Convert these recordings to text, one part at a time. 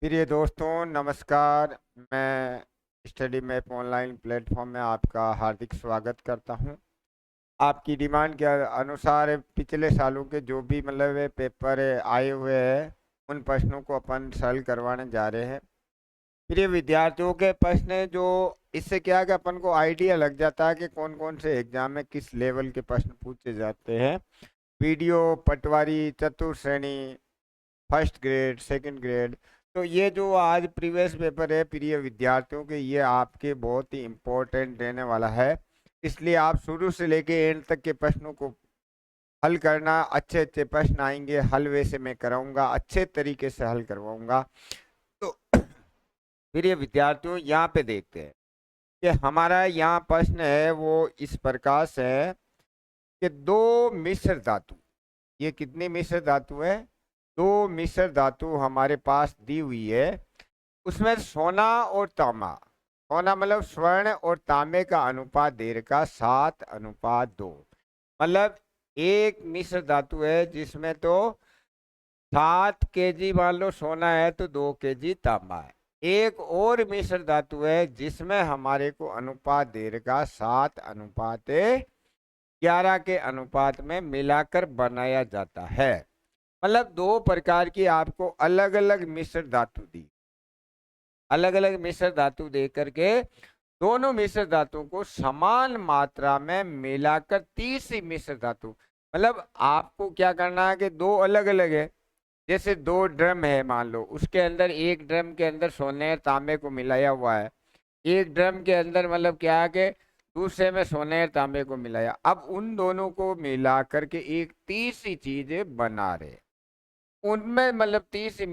प्रिय दोस्तों नमस्कार। मैं स्टडी मैप ऑनलाइन प्लेटफॉर्म में आपका हार्दिक स्वागत करता हूं। आपकी डिमांड के अनुसार पिछले सालों के जो भी पेपर आए हुए हैं उन प्रश्नों को अपन सॉल्व करवाने जा रहे हैं। प्रिय विद्यार्थियों के प्रश्न जो इससे क्या है कि अपन को आइडिया लग जाता है कि कौन कौन से एग्जाम में किस लेवल के प्रश्न पूछे जाते हैं। वीडियो, पटवारी, चतुर्थ श्रेणी, फर्स्ट ग्रेड, सेकंड ग्रेड। तो ये जो आज प्रीवियस पेपर है प्रिय विद्यार्थियों के, ये आपके बहुत ही इम्पोर्टेंट रहने वाला है। इसलिए आप शुरू से लेके एंड तक के प्रश्नों को हल करना। अच्छे अच्छे प्रश्न आएंगे, हल वैसे मैं कराऊंगा, अच्छे तरीके से हल करवाऊंगा। तो प्रिय विद्यार्थियों यहाँ पे देखते हैं कि हमारा यहाँ प्रश्न है वो इस प्रकार से है कि दो मिश्र धातु, ये कितनी मिश्र धातु है? दो मिश्र धातु हमारे पास दी हुई है। उसमें सोना और तांबा, सोना मतलब स्वर्ण और तांबे का अनुपात दे रखा 7:2। मतलब एक मिश्र धातु है जिसमें तो 7 kg मान लो सोना है तो 2 kg तांबा है। एक और मिश्र धातु है जिसमें हमारे को अनुपात दे रखा 7:11 के अनुपात में मिलाकर बनाया जाता है। मतलब दो प्रकार की आपको अलग अलग मिश्र धातु दी, अलग अलग मिश्र धातु दे करके दोनों मिश्र धातु को समान मात्रा में मिलाकर तीसरी मिश्र धातु, मतलब आपको क्या करना है कि दो अलग अलग है। जैसे दो ड्रम है मान लो, उसके अंदर एक ड्रम के अंदर सोने और तांबे को मिलाया हुआ है, एक ड्रम के अंदर मतलब क्या है कि दूसरे में सोने और तांबे को मिलाया। अब उन दोनों को मिला करके एक तीसरी चीज बना रहे, उनमें मतलब 30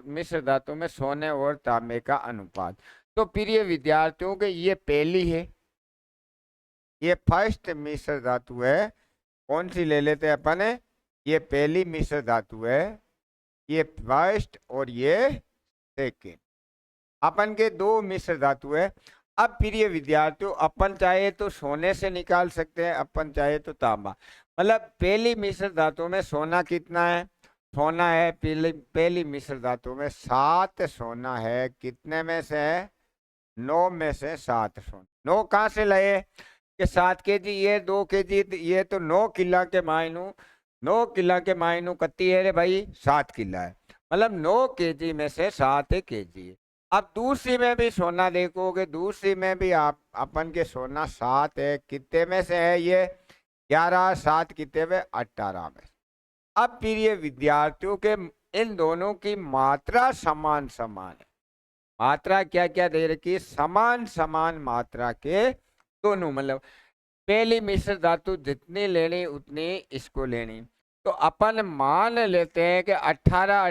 मिश्र धातु में सोने और तांबे का अनुपात। तो प्रिय विद्यार्थियों के ये पहली है, ये फर्स्ट मिश्र धातु है। कौन सी ले लेते हैं अपन? ये पहली मिश्र धातु है, ये फर्स्ट और ये सेकेंड। अपन के दो मिश्र धातु है। अब प्रिय विद्यार्थियों अपन चाहे तो सोने से निकाल सकते हैं, अपन चाहे तो तांबा। मतलब पहली मिश्र धातु में सोना कितना है? सोना है पहली पहली मिश्र धातु में 7 सोना है। कितने में से है? 9 में से 7 सोना। 9 कहाँ से लाए कि 7 kg, ये 2 kg, ये तो 9 किला के मायनू, 9 किला के मायनू कत्ती है रे भाई? 7 किला है। मतलब 9 kg में से 7 kg। अब दूसरी में भी सोना देखोगे, दूसरी में भी आप अपन के सोना 7 है। कितने में से है ये? 11, 7 कितने में? 18 में। अब प्रिय विद्यार्थियों के इन दोनों की मात्रा समान समान है। मात्रा क्या क्या दे रखी? समान समान मात्रा के दोनों, मतलब पहली मिश्र धातु जितनी लेनी उतनी इसको लेनी। तो अपन मान लेते हैं कि 18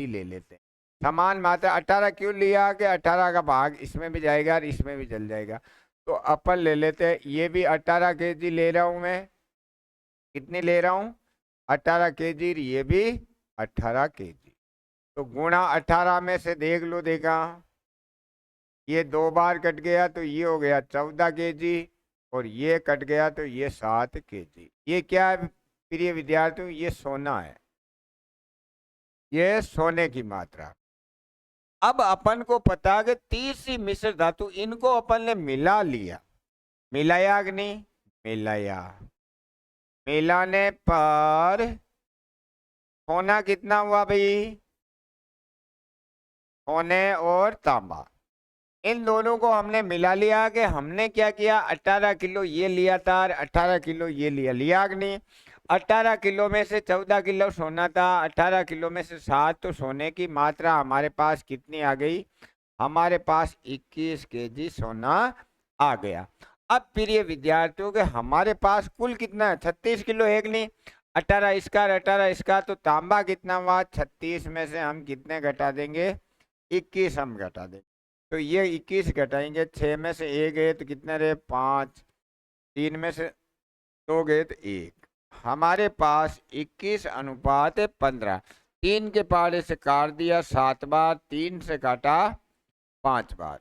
ले लेते हैं। समान मात्रा 18 क्यों लिया कि 18 का भाग इसमें भी जाएगा और इसमें भी चल जाएगा। तो अपन ले लेते हैं, ये भी 18 kg ले रहा हूं मैं। कितनी ले रहा हूं? 18 kg। ये भी 18 kg। तो गुणा 18 में से देख लो, देखा ये 2 बार कट गया तो ये हो गया 14 kg, और ये कट गया तो ये 7 kg। ये क्या है प्रिय विद्यार्थियों? ये सोना है, ये सोने की मात्रा। अब अपन को पता है कि तीसरी मिश्र धातु, इनको अपन ने मिला लिया, मिलाया कि नहीं? मिलाया। मिलाने पर सोना कितना हुआ भाई? सोने और तांबा, इन दोनों को हमने मिला लिया। कि हमने क्या किया? 18 किलो ये लिया था और 18 किलो ये लिया, लिया कि नहीं? 18 किलो में से 14 किलो सोना था, 18 किलो में से 7, तो सोने की मात्रा हमारे पास कितनी आ गई? हमारे पास 21 kg सोना आ गया। अब प्रिय विद्यार्थियों के हमारे पास कुल कितना है? 36 किलो है कि नहीं? 18 इसका 18 इसका, तो तांबा कितना हुआ? 36 में से हम कितने घटा देंगे? 21 हम घटा देंगे। तो ये 21 घटाएंगे, 6 में से 1 गए तो कितने रहे? 5। 3 में से 2 गए तो 1। हमारे पास 21:15। 3 के पहाड़े से काट दिया 7 बार, 3 से काटा 5 बार,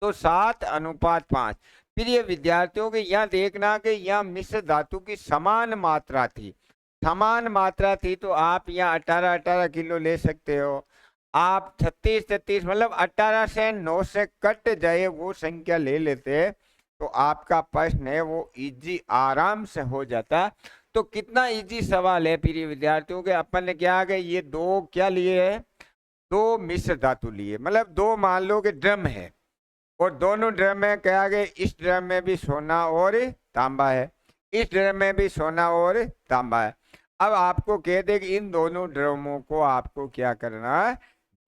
तो 7:5। प्रिय विद्यार्थियों के यहाँ देखना कि यहाँ मिश्र धातु की समान मात्रा थी, समान मात्रा थी, तो आप यहाँ 18 किलो ले सकते हो। आप 36 मतलब 18 से 9 से कट जाए वो संख्या ले लेते, तो आपका प्रश्न है वो इजी आराम से हो जाता। तो कितना इजी सवाल है प्रिय विद्यार्थियों के। अपन ने क्या कि ये दो क्या लिए है, दो मिश्र धातु लिए, मतलब दो मान लो कि ड्रम है और दोनों ड्रम में क्या गए, इस ड्रम में भी सोना और तांबा है, इस ड्रम में भी सोना और तांबा है। अब आपको कह दे कि इन दोनों ड्रमों को आपको क्या करना है,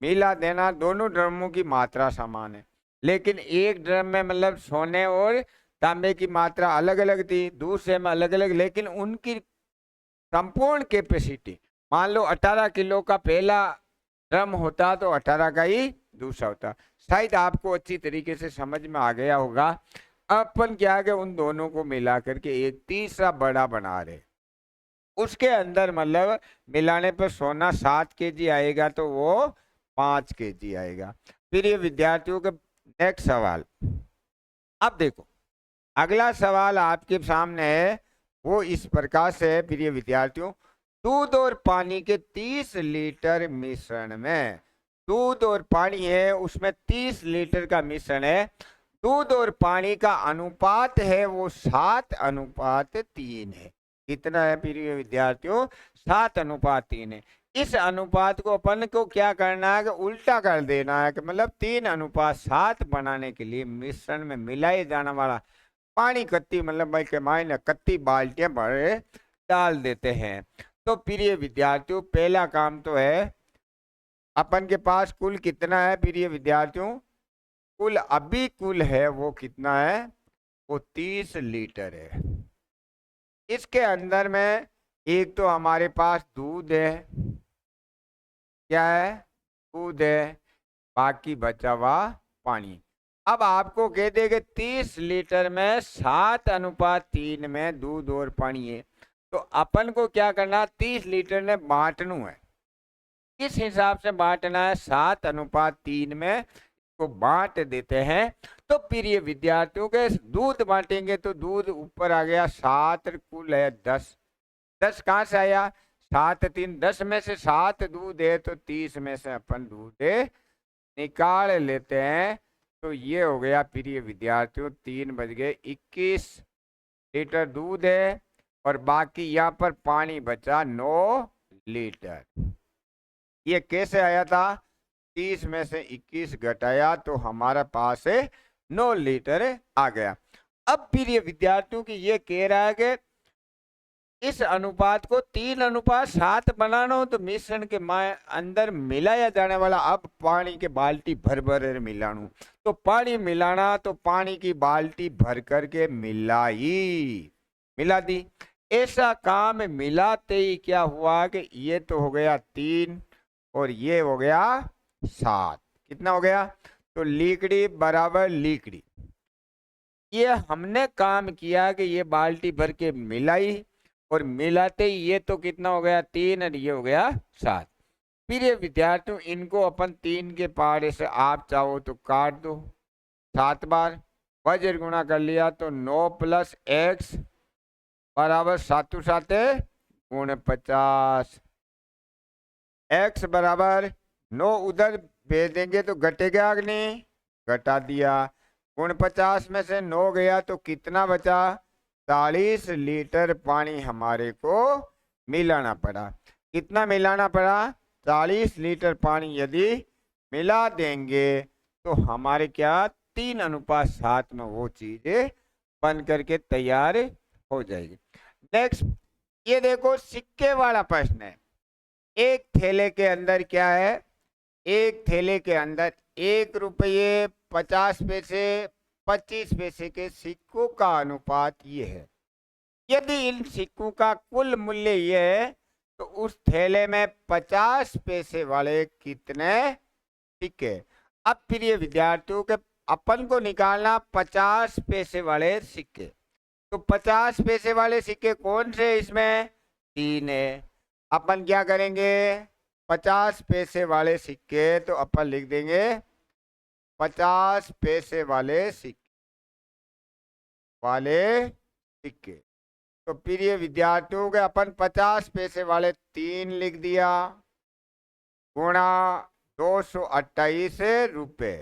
मिला देना। दोनों ड्रमों की मात्रा समान है, लेकिन एक ड्रम में मतलब सोने और तांबे की मात्रा अलग अलग थी, दूसरे में अलग अलग, लेकिन उनकी संपूर्ण कैपेसिटी मान लो 18 किलो का पहला ड्रम होता तो 18 का ही दूसरा होता। शायद आपको अच्छी तरीके से समझ में आ गया होगा। अपन क्या है उन दोनों को मिला करके एक तीसरा बड़ा बना रहे, उसके अंदर मतलब मिलाने पर सोना 7 kg आएगा तो वो 5 kg आएगा। फिर ये विद्यार्थियों के नेक्स्ट सवाल, अब देखो अगला सवाल आपके सामने है वो इस प्रकार से है प्रिय विद्यार्थियों। दूध और पानी के 30 लीटर मिश्रण में, दूध और पानी है उसमें 30 लीटर का मिश्रण है, दूध और पानी का अनुपात है वो 7:3 है। कितना है प्रिय विद्यार्थियों, 7:3 है। इस अनुपात को अपन को क्या करना है कि उल्टा कर देना है, कि मतलब 3:7 बनाने के लिए मिश्रण में मिलाए जाने वाला पानी कत्ती मतलब भाई के मायने कत्ती बाल्टियां भरे डाल देते हैं। तो प्रिय विद्यार्थियों पहला काम तो है, अपन के पास कुल कितना है प्रिय विद्यार्थियों, कुल अभी कुल है वो कितना है, वो 30 लीटर है। इसके अंदर में एक तो हमारे पास दूध है, क्या है, दूध है, बाकी बचा हुआ पानी। अब आपको कह दे कि 30 लीटर में 7:3 में दूध और पानी है, तो अपन को क्या करना, 30 लीटर ने बांटना है। किस हिसाब से बांटना है, 7:3 में को बांट देते हैं। तो प्रिय विद्यार्थियों के दूध बांटेंगे तो दूध ऊपर आ गया 7, कुल है 10, 10 कहाँ से आया, 7×3 10 में से 7 दूध है तो 30 में से अपन दूध निकाल लेते हैं। तो ये हो गया प्रिय विद्यार्थियों 3 बज गए 21 लीटर दूध है और बाकी यहाँ पर पानी बचा 9 लीटर। ये कैसे आया था, 30 में से 21 घटाया तो हमारा पास 9 लीटर आ गया। अब प्रिय विद्यार्थियों की ये कह रहा है कि इस अनुपात को 3:7 बनाना हो तो मिश्रण के अंदर मिलाया जाने वाला, अब पानी के बाल्टी भर भर मिलाना, तो पानी मिलाना तो पानी की बाल्टी भर करके मिला दी। ऐसा काम मिलाते ही क्या हुआ कि ये तो हो गया 3 और ये हो गया 7, कितना हो गया, तो लीकड़ी बराबर लीकड़ी। ये हमने काम किया कि ये बाल्टी भर के मिलाई और मिलाते ही ये तो कितना हो गया 3 और ये हो गया 7। फिर ये विद्यार्थियों इनको अपन 3 के पहाड़े से आप चाहो तो काट दो 7 बार, वज्र गुणा कर लिया तो 9 + x बराबर 7 7 49, x बराबर 9 उधर भेज देंगे तो घटेगा कि नहीं, घटा दिया, 49 में से 9 गया तो कितना बचा, 40 लीटर पानी हमारे को मिलाना पड़ा। कितना मिलाना पड़ा, 40 लीटर पानी यदि मिला देंगे तो हमारे क्या 3:7 में वो चीजें बन करके तैयार हो जाएगी। नेक्स्ट ये देखो सिक्के वाला प्रश्न है। एक थैले के अंदर क्या है, एक थैले के अंदर 1 रुपये 50 पैसे 25 पैसे के सिक्कों का अनुपात ये है। यदि इन सिक्कों का कुल मूल्य ये है तो उस थैले में 50 पैसे वाले कितने सिक्के। अब प्रिय विद्यार्थियों के अपन को निकालना 50 पैसे वाले सिक्के, तो 50 पैसे वाले सिक्के कौन से, इसमें 3 है। अपन क्या करेंगे, 50 पैसे वाले सिक्के तो अपन लिख देंगे 50 पैसे वाले सिक्के। तो प्रिय विद्यार्थियों के अपन 50 पैसे वाले 3 लिख दिया, गुणा 228 रुपए,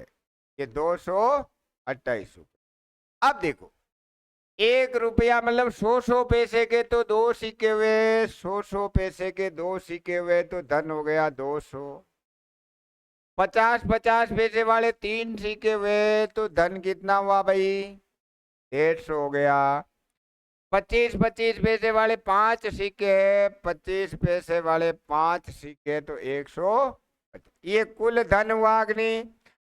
ये 228 रुपए। अब देखो 1 रुपया मतलब 100 पैसे के तो 2 सिक्के हुए, 100 पैसे के 2 सिक्के हुए तो धन हो गया 200। 50 पैसे वाले 3 सिक्के हुए तो धन कितना हुआ भाई? 150 हो गया। 25 पैसे वाले 5 सिक्के, 25 पैसे वाले 5 सिक्के तो 100। ये कुल धन हुआ कि नहीं?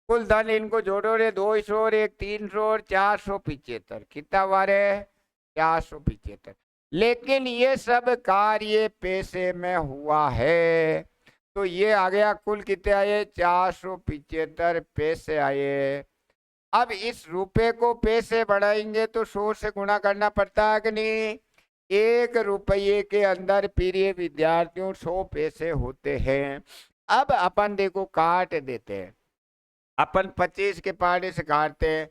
कुल धन इनको जोड़ो रे, 200 और 1 300 और 475। कितना हुआ रे? 475। लेकिन ये सब कार्य पैसे में हुआ है, तो ये आ गया कुल कितने आए? 475 पैसे आए। अब इस रुपए को पैसे बढ़ाएंगे तो 100 से गुणा करना पड़ता है कि नहीं? 1 रुपये के अंदर प्रिय विद्यार्थियों 100 पैसे होते हैं। अब अपन देखो काट देते हैं। अपन 25 के पहाड़े से काटते हैं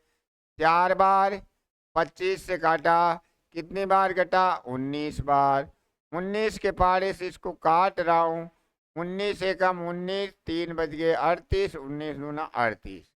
4 बार। 25 से काटा, कितनी बार कटा? 19 बार। 19 के पहाड़े से इसको काट रहा हूँ। 19 एकम 19, 3 बज गए 38, 19 दूना 38।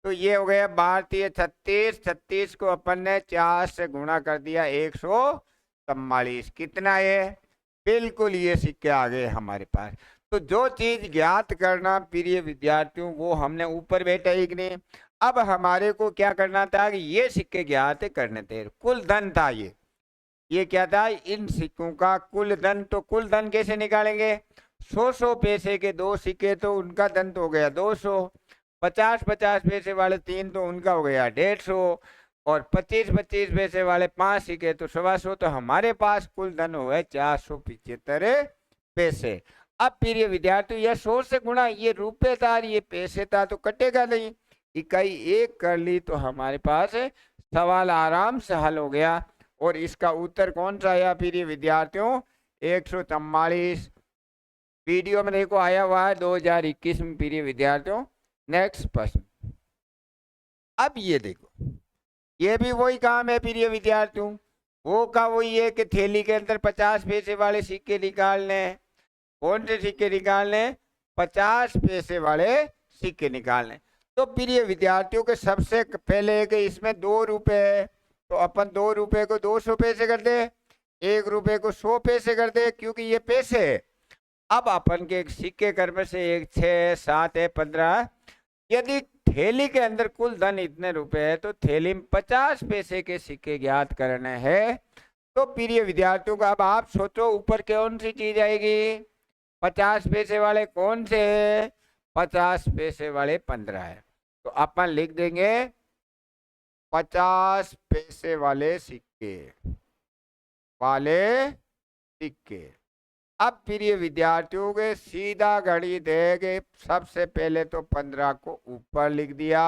तो ये हो गया भारतीय 36। 36 को अपन ने 4 से गुणा कर दिया 144। कितना है? बिल्कुल ये सिक्के आ गए हमारे पास। तो जो चीज ज्ञात करना प्रिय विद्यार्थियों वो हमने ऊपर बैठा ही कि नहीं। अब हमारे को क्या करना था कि ये सिक्के ज्ञात करने थे। कुल धन था ये क्या था? इन सिक्कों का कुल धन। तो कुल धन कैसे निकालेंगे? 100 पैसे के 2 सिक्के तो उनका धन तो हो गया 200। 50 पैसे वाले 3 तो उनका हो गया 150। और 25 पैसे वाले 5 सिक्के तो 125। तो हमारे पास कुल धन हुआ 475 पैसे। अब प्रिय विद्यार्थी यह 100 से गुणा, ये रुपए था ये पैसे था तो कटेगा नहीं। इकाई 1 कर ली तो हमारे पास सवाल आराम से हल हो गया। और इसका उत्तर कौन सा आया प्रिय विद्यार्थियों? 144। वीडियो में देखो आया हुआ है 2021 में प्रिय विद्यार्थियों। नेक्स्ट प्रश्न। अब ये देखो, ये भी वही काम है प्रिय विद्यार्थियों। वो का वही है कि थैली के अंदर 50 पैसे वाले सिक्के निकालने। कौन से सिक्के निकालने? 50 पैसे वाले सिक्के निकालने। तो प्रिय विद्यार्थियों के सबसे पहले कि इसमें 2 रुपए है, तो अपन 2 रुपए को 200 पैसे कर दे, 1 रुपए को 100 पैसे कर दे, क्योंकि ये पैसे है। अब अपन के सिक्के कर्म से 1 6 7 है 15। यदि थैली के अंदर कुल धन इतने रुपए है तो थैली में 50 पैसे के सिक्के ज्ञात करने हैं। तो प्रिय विद्यार्थियों का अब आप सोचो ऊपर कौन सी चीज आएगी? 50 पैसे वाले कौन से है? 50 पैसे वाले 15 है। तो अपन लिख देंगे 50 पैसे वाले सिक्के अब प्रिय विद्यार्थियों के सीधा गणित देंगे। सबसे पहले तो 15 को ऊपर लिख दिया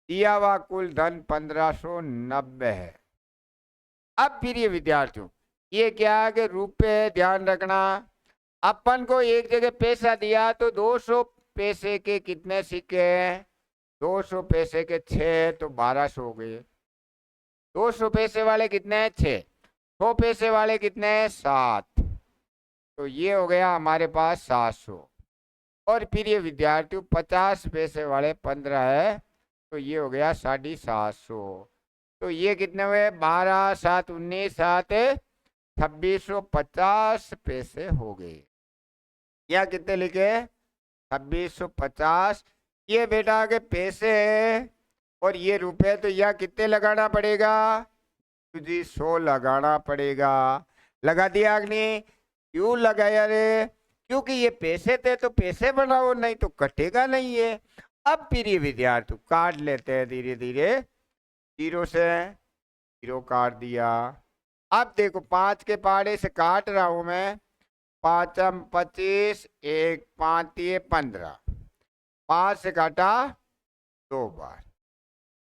हुआ कुल धन 1590 है। अब प्रिय विद्यार्थियों ये क्या है कि रुपए ध्यान रखना। अपन को एक जगह पैसा दिया तो 200 पैसे के कितने सिक्के हैं? 200 पैसे के 6 तो 1200 हो गए। 200 पैसे वाले कितने हैं? 6। 100 पैसे वाले कितने हैं? 7। तो ये हो गया हमारे पास 700। और प्रिय विद्यार्थियों 50 पैसे वाले 15 है तो ये हो गया 750। तो ये कितने हुए? 12 7 19 7 2650 पैसे हो गए। या कितने लिखे? 2650। ये बेटा के पैसे है और ये रुपए, तो यह कितने लगाना पड़ेगा? जी 100 लगाना पड़ेगा। लगा दिया अग्नि? क्यों लगाया रे? क्योंकि ये पैसे थे तो पैसे बनाओ, नहीं तो कटेगा नहीं है। अब प्रिय विद्यार्थी काट लेते हैं धीरे धीरे। 0 से 0 काट दिया। अब देखो 5 के पहाड़े से काट रहा हूं मैं। 5 25, 1 5 15। 5 से काटा 2 बार।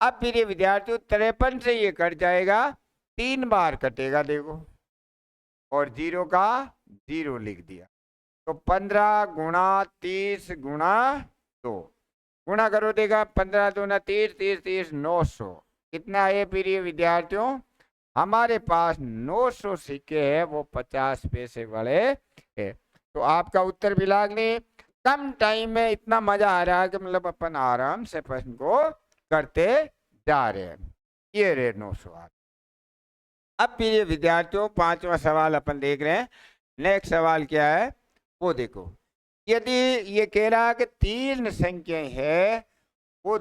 अब प्रिय विद्यार्थियों 53 से ये कट जाएगा, 3 बार कटेगा देखो। और 0 का 0 लिख दिया। तो 15 गुणा 30 गुणा 2 गुणा करो देगा 15 दूना 30 30 30 900। कितना है प्रिय विद्यार्थियों? हमारे पास 900 सिक्के है, वो 50 पैसे वाले है। तो आपका उत्तर मिला नहीं। कम टाइम में इतना मजा आ रहा है कि मतलब अपन आराम से प्रश्न को करते जा रहे हैं। ये रहे 9 सवाल। अब फिर ये विद्यार्थियों 5वां सवाल अपन देख रहे हैं। नेक्स्ट सवाल क्या है वो देखो। यदि ये कह रहा है कि 3 संख्याएं है वो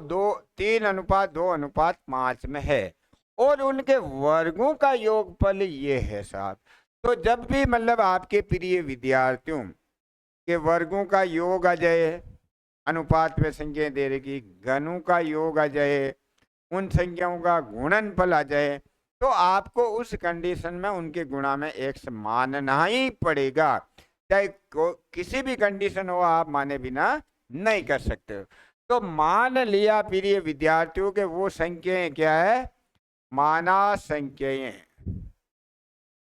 3:2:5 में है और उनके वर्गों का योगफल ये है साहब। तो जब भी मतलब आपके प्रिय विद्यार्थियों के वर्गों का योग आ जाए, अनुपात में संख्याएं दे रही, घनों का योग आ जाए, उन संख्याओं का गुणनफल आ जाए, तो आपको उस कंडीशन में उनके गुणा में x मानना ही पड़ेगा। चाहे किसी भी कंडीशन हो आप माने बिना नहीं कर सकते। तो मान लिया प्रिय विद्यार्थियों के वो संख्याएं क्या है, माना संख्याएं।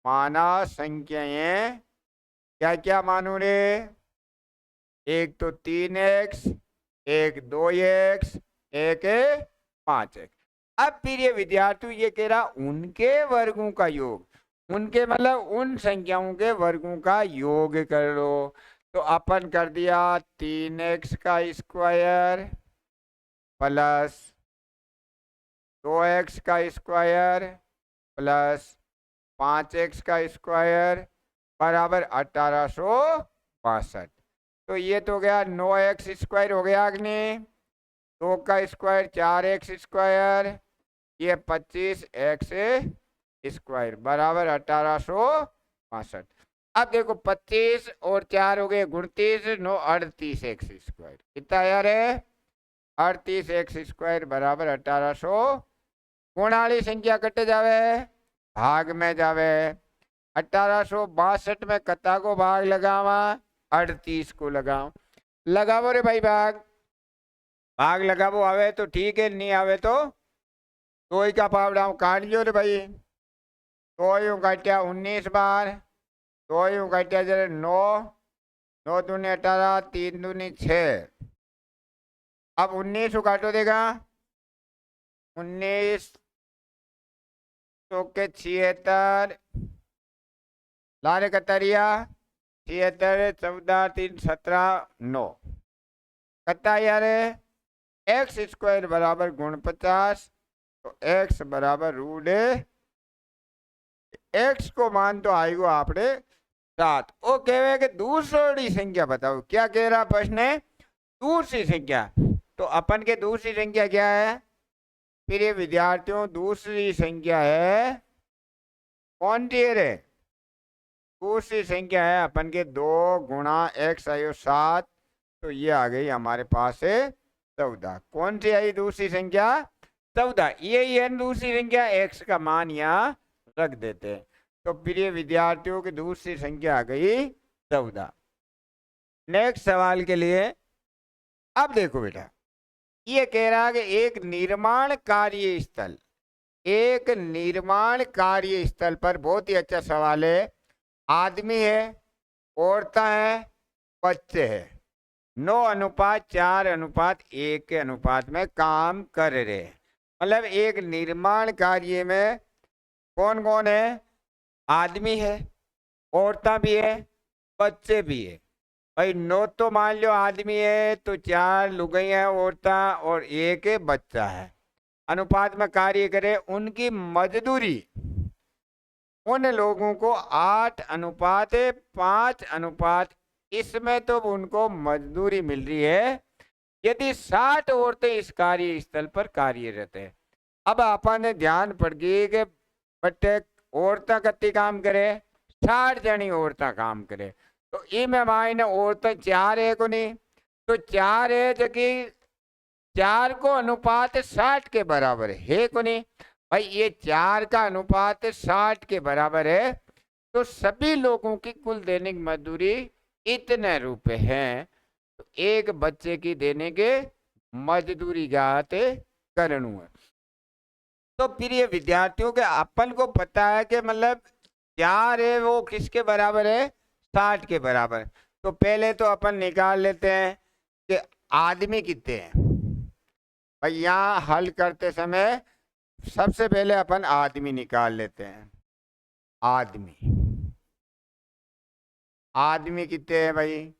माना संख्याएं क्या क्या मानू रे, एक तो 3x, एक 2x, एक 5x। अब प्रिय विद्यार्थी ये कह रहा उनके वर्गों का योग, उनके मतलब उन संख्याओं के वर्गों का योग कर लो। तो अपन कर दिया 3x का स्क्वायर प्लस 2x का स्क्वायर प्लस 5x का स्क्वायर बराबर 1862। तो ये तो गया 9x स्क्वायर हो गया अग्नि, 2 का स्क्वायर 4x स्क्वायर, ये 25x स्क्वायर बराबर 1862। अब देखो 25 और 4 हो गए 29, 9 38x स्क्वायर, कितना यार है 38x स्क्वायर बराबर 1800। गुणाली संख्या कट जावे भाग में जावे, 1862 में कता को भाग लगावा 38 को लगाओ, लगावो रे भाई भाग, भाग लगावो आवे तो ठीक है, नहीं आवे तो ही का पावड़ा काट लियो रे भाई। तो यूं काटिया 19 बार, तो यूं काटिया जरे 9, 9 दूनी 18, 3 दूनी 6। अब 19 को काटो देगा, 19 तो के 76 लारे कतरिया 76, 14, 3, 17, 9 कता यार x स्क्वायर बराबर गुण 50। तो x बराबर x को मान तो आएगो आपने 7। वो कहे कि दूसरी संख्या बताओ, क्या कह रहा प्रश्न है दूसरी संख्या। तो अपन के दूसरी संख्या क्या है प्रिय विद्यार्थियों, दूसरी संख्या है कौन सी है रे, दूसरी संख्या है अपन के 2 गुणा x आयो 7। तो ये आ गई हमारे पास है 14। कौन सी आई दूसरी संख्या 14, यही है दूसरी संख्या, x का मान यहाँ रख देते हैं। तो प्रिय विद्यार्थियों की दूसरी संख्या आ गई 14। नेक्स्ट सवाल के लिए अब देखो बेटा, ये कह रहा है कि एक निर्माण कार्यस्थल, एक निर्माण कार्यस्थल पर, बहुत ही अच्छा सवाल है, आदमी है, औरतें हैं, बच्चे हैं, 9:4:1 के अनुपात में काम कर रहे हैं। मतलब एक निर्माण कार्य में कौन कौन है, आदमी है, औरतें भी है, बच्चे भी है। भाई 9 तो मान लो आदमी है, तो 4 लुगाइयां औरतें और 1 बच्चा है, अनुपात में कार्य करे। उनकी मजदूरी, उन लोगों को 8:5, इसमें तो उनको मजदूरी मिल रही है। यदि 60 औरतें इस कार्य स्थल पर कार्यरत है। अब अपन ध्यान पड़ गई कि बटे औरतें कत्ती काम करे, 60 जनी औरतें काम करे। तो इनमें मायने औरतें 4 है को नहीं, तो 4 है जबकि 4 को अनुपात 60 के बराबर है को नहीं। भाई ये 4 का अनुपात 60 के बराबर है, तो सभी लोगों की कुल दैनिक मजदूरी इतने रुपए हैं। तो एक बच्चे की देने के मजदूरी जाते करनू है। तो फिर ये विद्यार्थियों के अपन को पता है कि मतलब 4 है वो किसके बराबर है, 60 के बराबर। तो पहले तो अपन निकाल लेते हैं कि आदमी कितने हैं। भाई यहाँ हल करते समय सबसे पहले अपन आदमी निकाल लेते हैं। आदमी, आदमी कितने हैं भाई,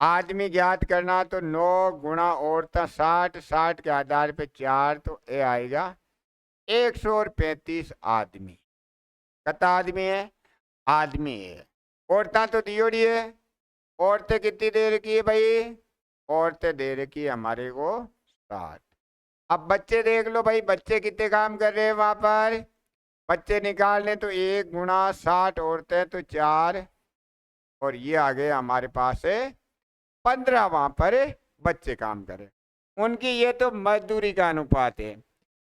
आदमी ज्ञात करना तो 9 गुणा औरतें 60, 60 के आधार पे 4, तो ये आएगा 135 आदमी। कितना आदमी है? आदमी है। औरतें तो दियोड़ी है। औरतें कितनी दे रखी है भाई? औरतें दे रखी है हमारे को 60। अब बच्चे देख लो भाई, बच्चे कितने काम कर रहे हैं वहां पर? बच्चे निकाल लें तो 1 गुणा 60 औरतें तो 4, और ये आ गए हमारे पास है 15 वहां पर बच्चे काम करें। उनकी ये तो मजदूरी का अनुपात है।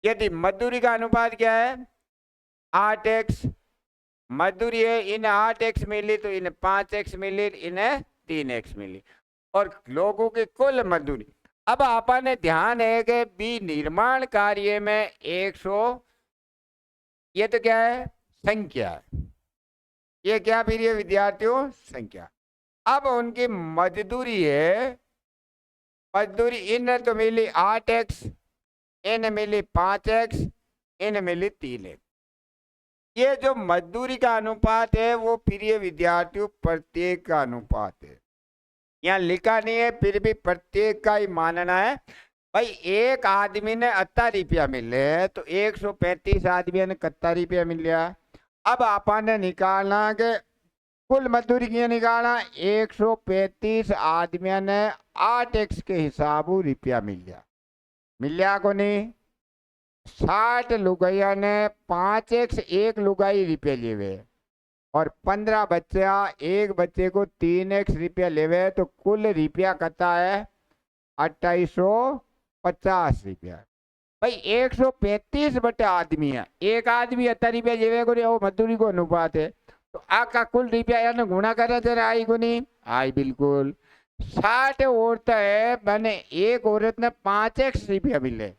यदि मजदूरी का अनुपात क्या है? 8x मजदूरी है, इन 8x मिली तो इन 5x मिली, इन्हें 3x मिली, और लोगों की कुल मजदूरी। अब आपने ध्यान है कि बी निर्माण कार्य में 100, ये तो क्या है? संख्या है। ये क्या फिर ये विद्यार्थियों? संख्या। अब उनकी मजदूरी है, मजदूरी इन तो मिली 8x, इन मिली 5x, इन मिली 3x। ये जो मजदूरी का अनुपात है वो प्रिय विद्यार्थियों प्रत्येक का अनुपात है। यहाँ लिखा नहीं है, फिर भी प्रत्येक का ही मानना है। भाई एक आदमी ने 80 रुपया मिले तो 135 आदमी ने 70 रुपया मिल गया। अब आपने निकालना के कुल मजदूरी की निकालना, 135 आदमी ने 8x के हिसाब रुपया मिल गया। मिल गया को नहीं? 60 लुगाइया ने 5x एक लुगाई रुपये लेवे, और 15 बच्चा एक बच्चे को 3x रुपया लेवे, तो कुल रुपया कता है 2850 रुपया। भाई 135 बटे आदमी है, एक आदमी 80 रुपया लेवे को, वो मजदूरी को अनुपात है। तो आका कुल रुपया यानी गुणा करे थे आई को नहीं? आई बिल्कुल। 60 औरत है, मैंने एक औरत ने 5x रुपया मिले,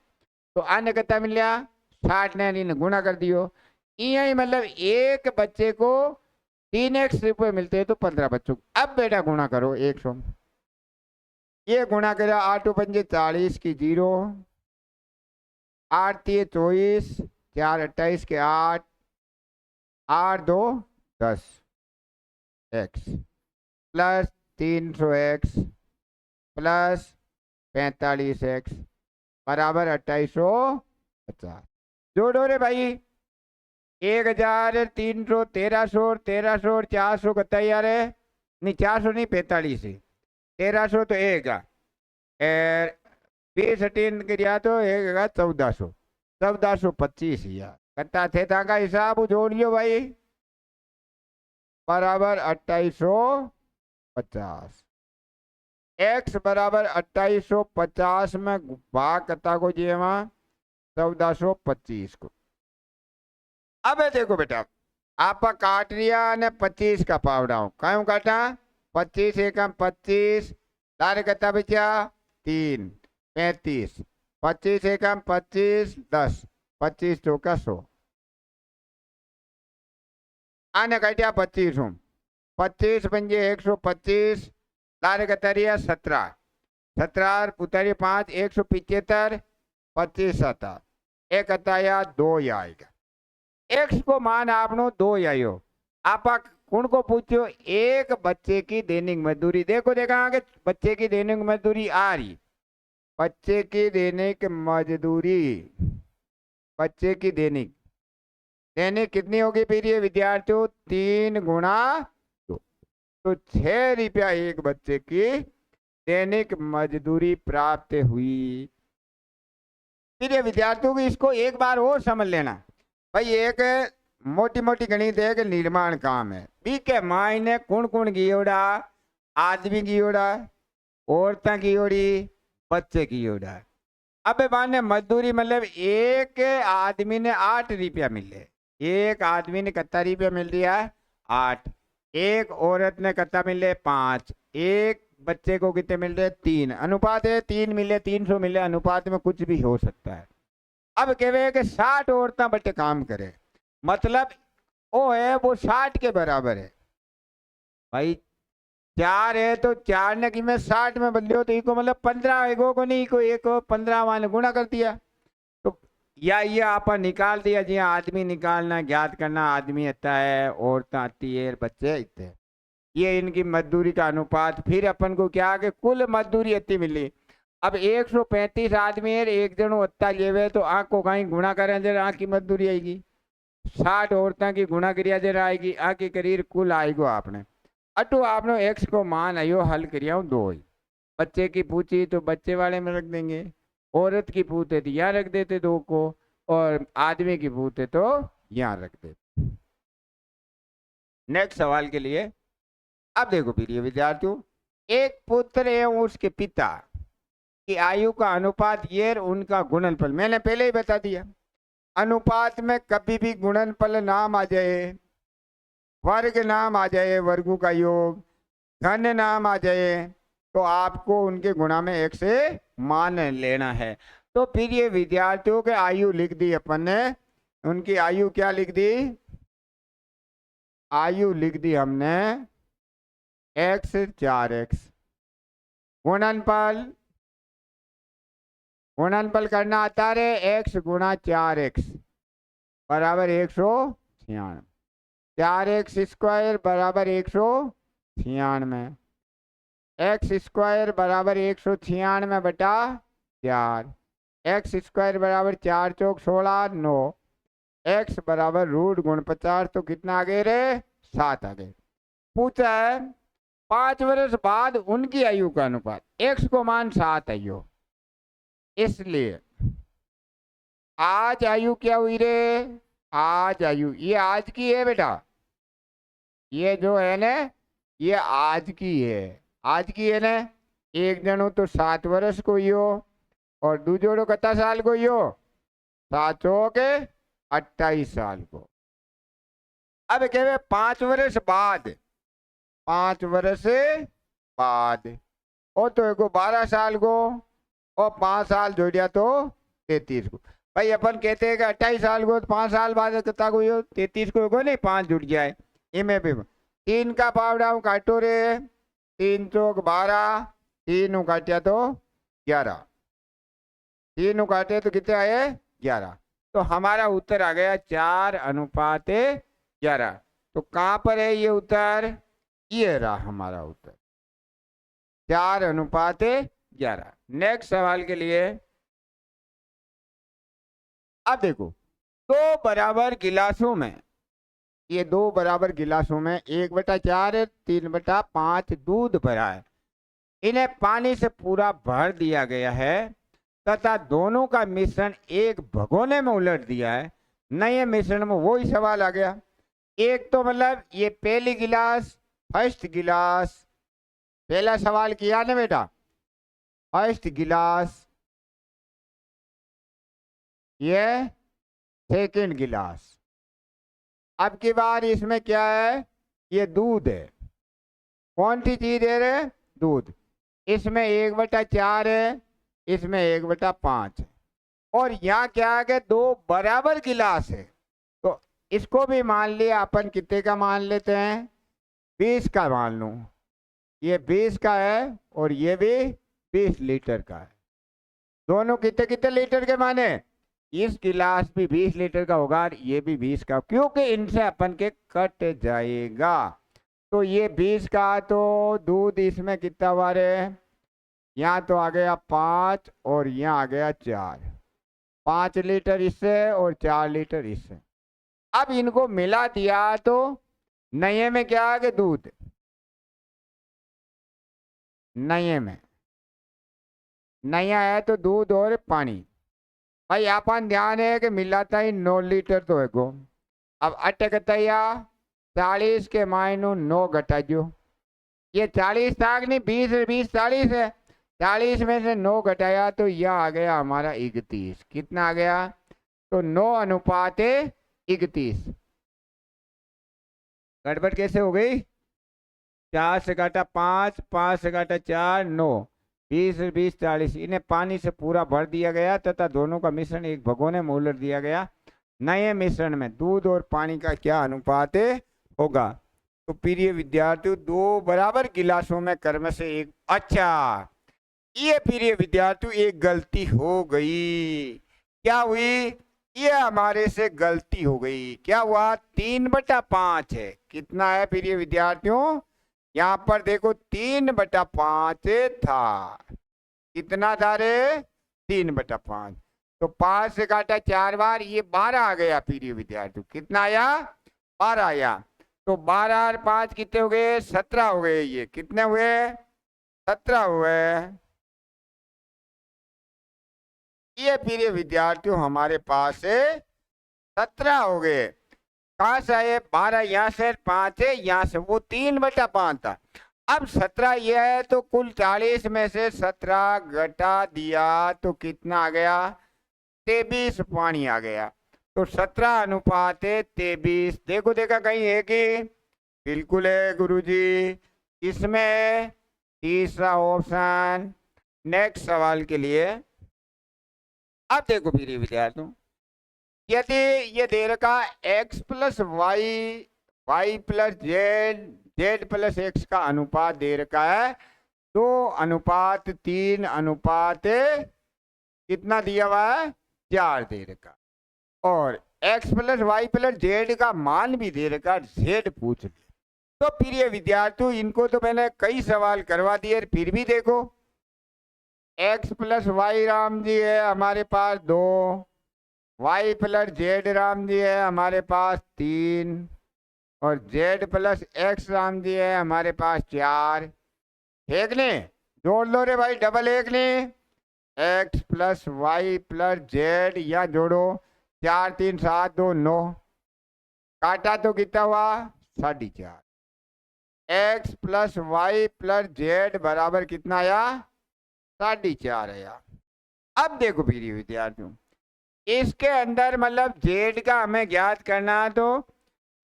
तो आने कितना मिल गया? 60 ने गुणा कर दियो। यही मतलब एक बच्चे को 3x रुपये मिलते हैं तो 15 बच्चों। अब बेटा गुणा करो 100, ये गुणा करा 8 पंजे 40 की 0, 8 3 24, 4 28 के 8, 8 2 10 x plus 300x plus 45x बराबर 2850। जोड़ो रे भाई, 1300, 1300, 1300 और 400 कितना यार है? नहीं 400 नहीं, 45 है। 1300 तो एक 20 18 किया तो एक 1400, 1425 यार कितना थे का हिसाब जोड़ लियो भाई, बराबर 2850। x बराबर 2850 में भाग कता को जी वहां 1425 को। अब देखो बेटा, आप काट लिया ने 25 का पावड़ा क्यों काटा? 25 एकम 25, लारे कता बचा 3 35, 25 एकम 25 10, 25 चौका 100, आने काटिया 25 हूँ, 25 पंजे 125, लारे कता रिया 17, 17 पुतारी 5 175, 25 आता एक अताया 2 आएगा। एक्स को मान आपनो 2 आयो। आप कौन को पूछो? एक बच्चे की दैनिक मजदूरी। देखो देखा आगे बच्चे की दैनिक मजदूरी आ रही, बच्चे की दैनिक मजदूरी, बच्चे की दैनिक दैनिक कितनी होगी फिर ये विद्यार्थियों? 3 गुणा 2, तो 6 रुपया एक बच्चे की दैनिक मजदूरी प्राप्त हुई। फिर ये विद्यार्थियों की इसको एक बार और समझ लेना भाई, एक मोटी मोटी गणित है कि निर्माण काम है, बी के मायने कौन कौन गियोड़ा? आदमी गियोड़ा, औरतें गियोड़ी, बच्चे गियोड़ा। अब माने मजदूरी मतलब एक आदमी ने 8 रुपया मिले, एक आदमी ने कितना रुपया मिल रहा है? 8। एक औरत ने कितना मिले? 5। एक बच्चे को कितने मिल रहे? 3। अनुपात है 3 मिले 300 मिले, अनुपात में कुछ भी हो सकता है। अब कहे कि 60 औरतें बच्चे काम करे, मतलब वो है वो 60 के बराबर है। भाई 4 है तो 4 ने की मैं 60 में बदलियो तो इको मतलब 15 एगो को नहीं, को एक 15 मान गुणा कर दिया, तो या ये आप निकाल दिया जी। आदमी निकालना ज्ञात करना, आदमी आता है, औरतें आती है, बच्चे इतने। ये इनकी मजदूरी का अनुपात। फिर अपन को क्या कि कुल मजदूरी इतनी मिली। अब 135 आदमी है, एक जनो अत्ता लेवे तो आँख को कहीं गुणा करें जरा आँख की मजदूरी आएगी। 60 औरतों की गुणा क्रिया जरा आएगी, आँख की करीर कुल आएगो आपने। अटो आपने एक्स को मान आयो हल करिया 2 ही। बच्चे की पूछी तो बच्चे वाले में रख देंगे, औरत की पूछे तो यहाँ रख देते 2 को, और आदमी की पूछे तो यहाँ रख देते। नेक्स्ट सवाल के लिए अब देखो प्रिय विद्यार्थियों, एक पुत्र एवं उसके पिता की आयु का अनुपात ये उनका गुणनफल। मैंने पहले ही बता दिया, अनुपात में कभी भी गुणनफल नाम आ जाए, वर्ग नाम आ जाए, वर्गों का योग, घन नाम आ जाए, तो आपको उनके गुणा में 1 से मान लेना है। तो फिर ये विद्यार्थियों के आयु लिख दी अपन ने, उनकी आयु क्या लिख दी, आयु लिख दी हमने x 4x। गुणनफल, गुणनफल करना आता रे, x गुणा 4x बराबर 196, 4x स्क्वायर बराबर 196, x स्क्वायर बराबर 196 बटा 4, x स्क्वायर बराबर 4 चौक 16 9, x बराबर रूट गुण 50, तो कितना आ गए रे 7 आ गए। पूछा है 5 वर्ष बाद उनकी आयु का अनुपात, x को मान 7 आयु, इसलिए आज आयु क्या हुई रे, आज आयु ये आज की है बेटा, ये जो है ना ये आज की है, आज की है ना। एक जनो तो 7 वर्ष को हो और दूजोड़ो कितना साल को हो, 7 के 28 साल को। अब कहे 5 वर्ष बाद, 5 वर्ष बाद और तो एक 12 साल को और 5 साल जोड़िया तो 33 को। भाई अपन कहते हैं कि 28 साल को तो 5 साल बाद कितना को 33 को नहीं 5 जुड़ जाए, इमें भी 3 का पावड़ा काटो रे, 3 चौक 12, 3 काटिया तो 11, 3 काटे तो कितने आए 11, तो हमारा उत्तर आ गया 4:11। तो कहां पर है ये उत्तर, ये रहा हमारा उत्तर 4:11। नेक्स्ट सवाल के लिए अब देखो, 2 बराबर गिलासों में, ये 2 बराबर गिलासों में 1/4 3/5 दूध भरा है, इन्हें पानी से पूरा भर दिया गया है तथा दोनों का मिश्रण एक भगोने में उलट दिया है। नए मिश्रण में वही सवाल आ गया। एक तो मतलब ये पहली गिलास, फर्स्ट गिलास, पहला सवाल किया ना बेटा, फर्स्ट गिलास, ये सेकंड गिलास। अब की बार इसमें क्या है, ये दूध है, कौन सी चीज है रे, दूध। इसमें 1/4 है, इसमें 1/5 है, और यहाँ क्या है कि 2 बराबर गिलास है, तो इसको भी मान लिया अपन, कितने का मान लेते हैं 20 का मान लूं, ये 20 का है और ये भी 20 लीटर का है। दोनों कितने कितने लीटर के माने, इस गिलास भी 20 लीटर का होगा और ये भी 20 का, क्योंकि इनसे अपन के कट जाएगा। तो ये 20 का, तो दूध इसमें कितना बार है, यहाँ तो आ गया 5 और यहाँ आ गया 4, 5 लीटर इससे और 4 लीटर इससे। अब इनको मिला दिया तो नए में क्या आ गया, दूध, नए में नया है तो दूध और पानी। भाई अपन ध्यान है कि मिलाता ही 9 लीटर तो है गो। अब अटकतया 40 के मायनो 9 घटा जो, ये 40 था नहीं, 20 20 40 है, 40 में से 9 घटाया तो यह आ गया हमारा 31। कितना आ गया, तो 9:31। गड़बड़ कैसे हो गई, 4 से घटा 5, 5 से घटा 4 9, 20 20 40, इन्हें पानी से पूरा भर दिया गया तथा दोनों का मिश्रण एक भगोने में उलट दिया गया। नए मिश्रण में दूध और पानी का क्या अनुपात होगा। तो प्रिय विद्यार्थियों, 2 बराबर गिलासों में क्रम से एक, अच्छा ये प्रिय विद्यार्थियों एक गलती हो गई। क्या हुई, ये हमारे से गलती हो गई। क्या हुआ, 3/5 है, कितना है प्रिय विद्यार्थियों यहाँ पर देखो 3/5 था। कितना था रे? 3/5। तो 5 से काटा 4 बार, ये 12 आ गया प्रिय विद्यार्थी। कितना आया? 12 आया। तो 12 और 5 कितने हो गए? 17 हो गए। ये कितने हुए? 17 हुए। ये प्रिय विद्यार्थियों हमारे पास 17 हो गए। कहाँ से आए? 12 यहाँ से, 5 है यहाँ से, वो 3/5 था। अब 17 ये है, तो कुल 40 में से 17 घटा दिया तो कितना आ गया? 23 पानी आ गया। तो 17:23। देखो देखा कहीं है कि? बिल्कुल है गुरुजी। इसमें तीसरा ऑप्शन। नेक्स्ट सवाल के लिए अब देखो प्रिय विद्यार्थियों, यदि ये दे रखा x plus Y, Y plus Z, Z plus X का अनुपात दे रखा है 2:3 कितना दिया हुआ है? 4 दे रखा। और x plus Y plus Z का मान भी दे रखा, जेड पूछ लिया। तो प्रिय विद्यार्थियों इनको तो मैंने कई सवाल करवा दिए, फिर भी देखो x plus Y Ram ji है हमारे पास 2, y plus Z Ram ji है हमारे पास 3, और z plus x Ram ji है हमारे पास 4। एक ने जोड़ लो रे भाई, डबल एक ने, x plus Y plus Z, या जोड़ो 4 3 7 2 9, काटा तो कितना हुआ? 4.5। x plus Y plus Z बराबर कितना आया? 4.5 आया। अब देखो प्रिय विद्यार्थियों, इसके अंदर मतलब जेड का हमें ज्ञात करना है, तो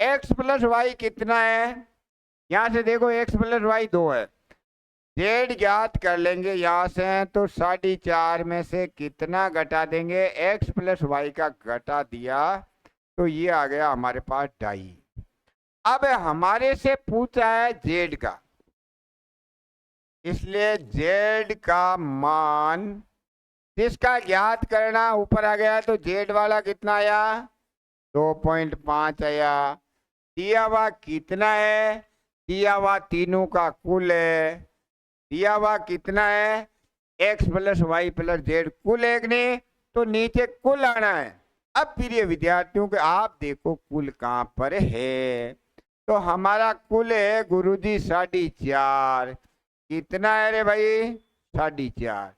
x प्लस वाई कितना है? यहां से देखो x प्लस वाई 2 है, जेड ज्ञात कर लेंगे यहां से। तो 4.5 में से कितना घटा देंगे? x प्लस वाई का घटा दिया तो ये आ गया हमारे पास 2.5। अब हमारे से पूछा है जेड का, इसलिए जेड का मान जिसका ज्ञात करना ऊपर आ गया, तो जेड वाला कितना आया? 2.5 आया। दिया हुआ कितना है? दिया हुआ तीनों का कुल है। दिया हुआ कितना है? x plus Y plus Z, कुल एक नहीं, तो नीचे कुल आना है। अब प्रिय विद्यार्थियों के आप देखो कुल कहां पर है? तो हमारा कुल है गुरुजी 4.5। कितना है रे भाई? 4.5।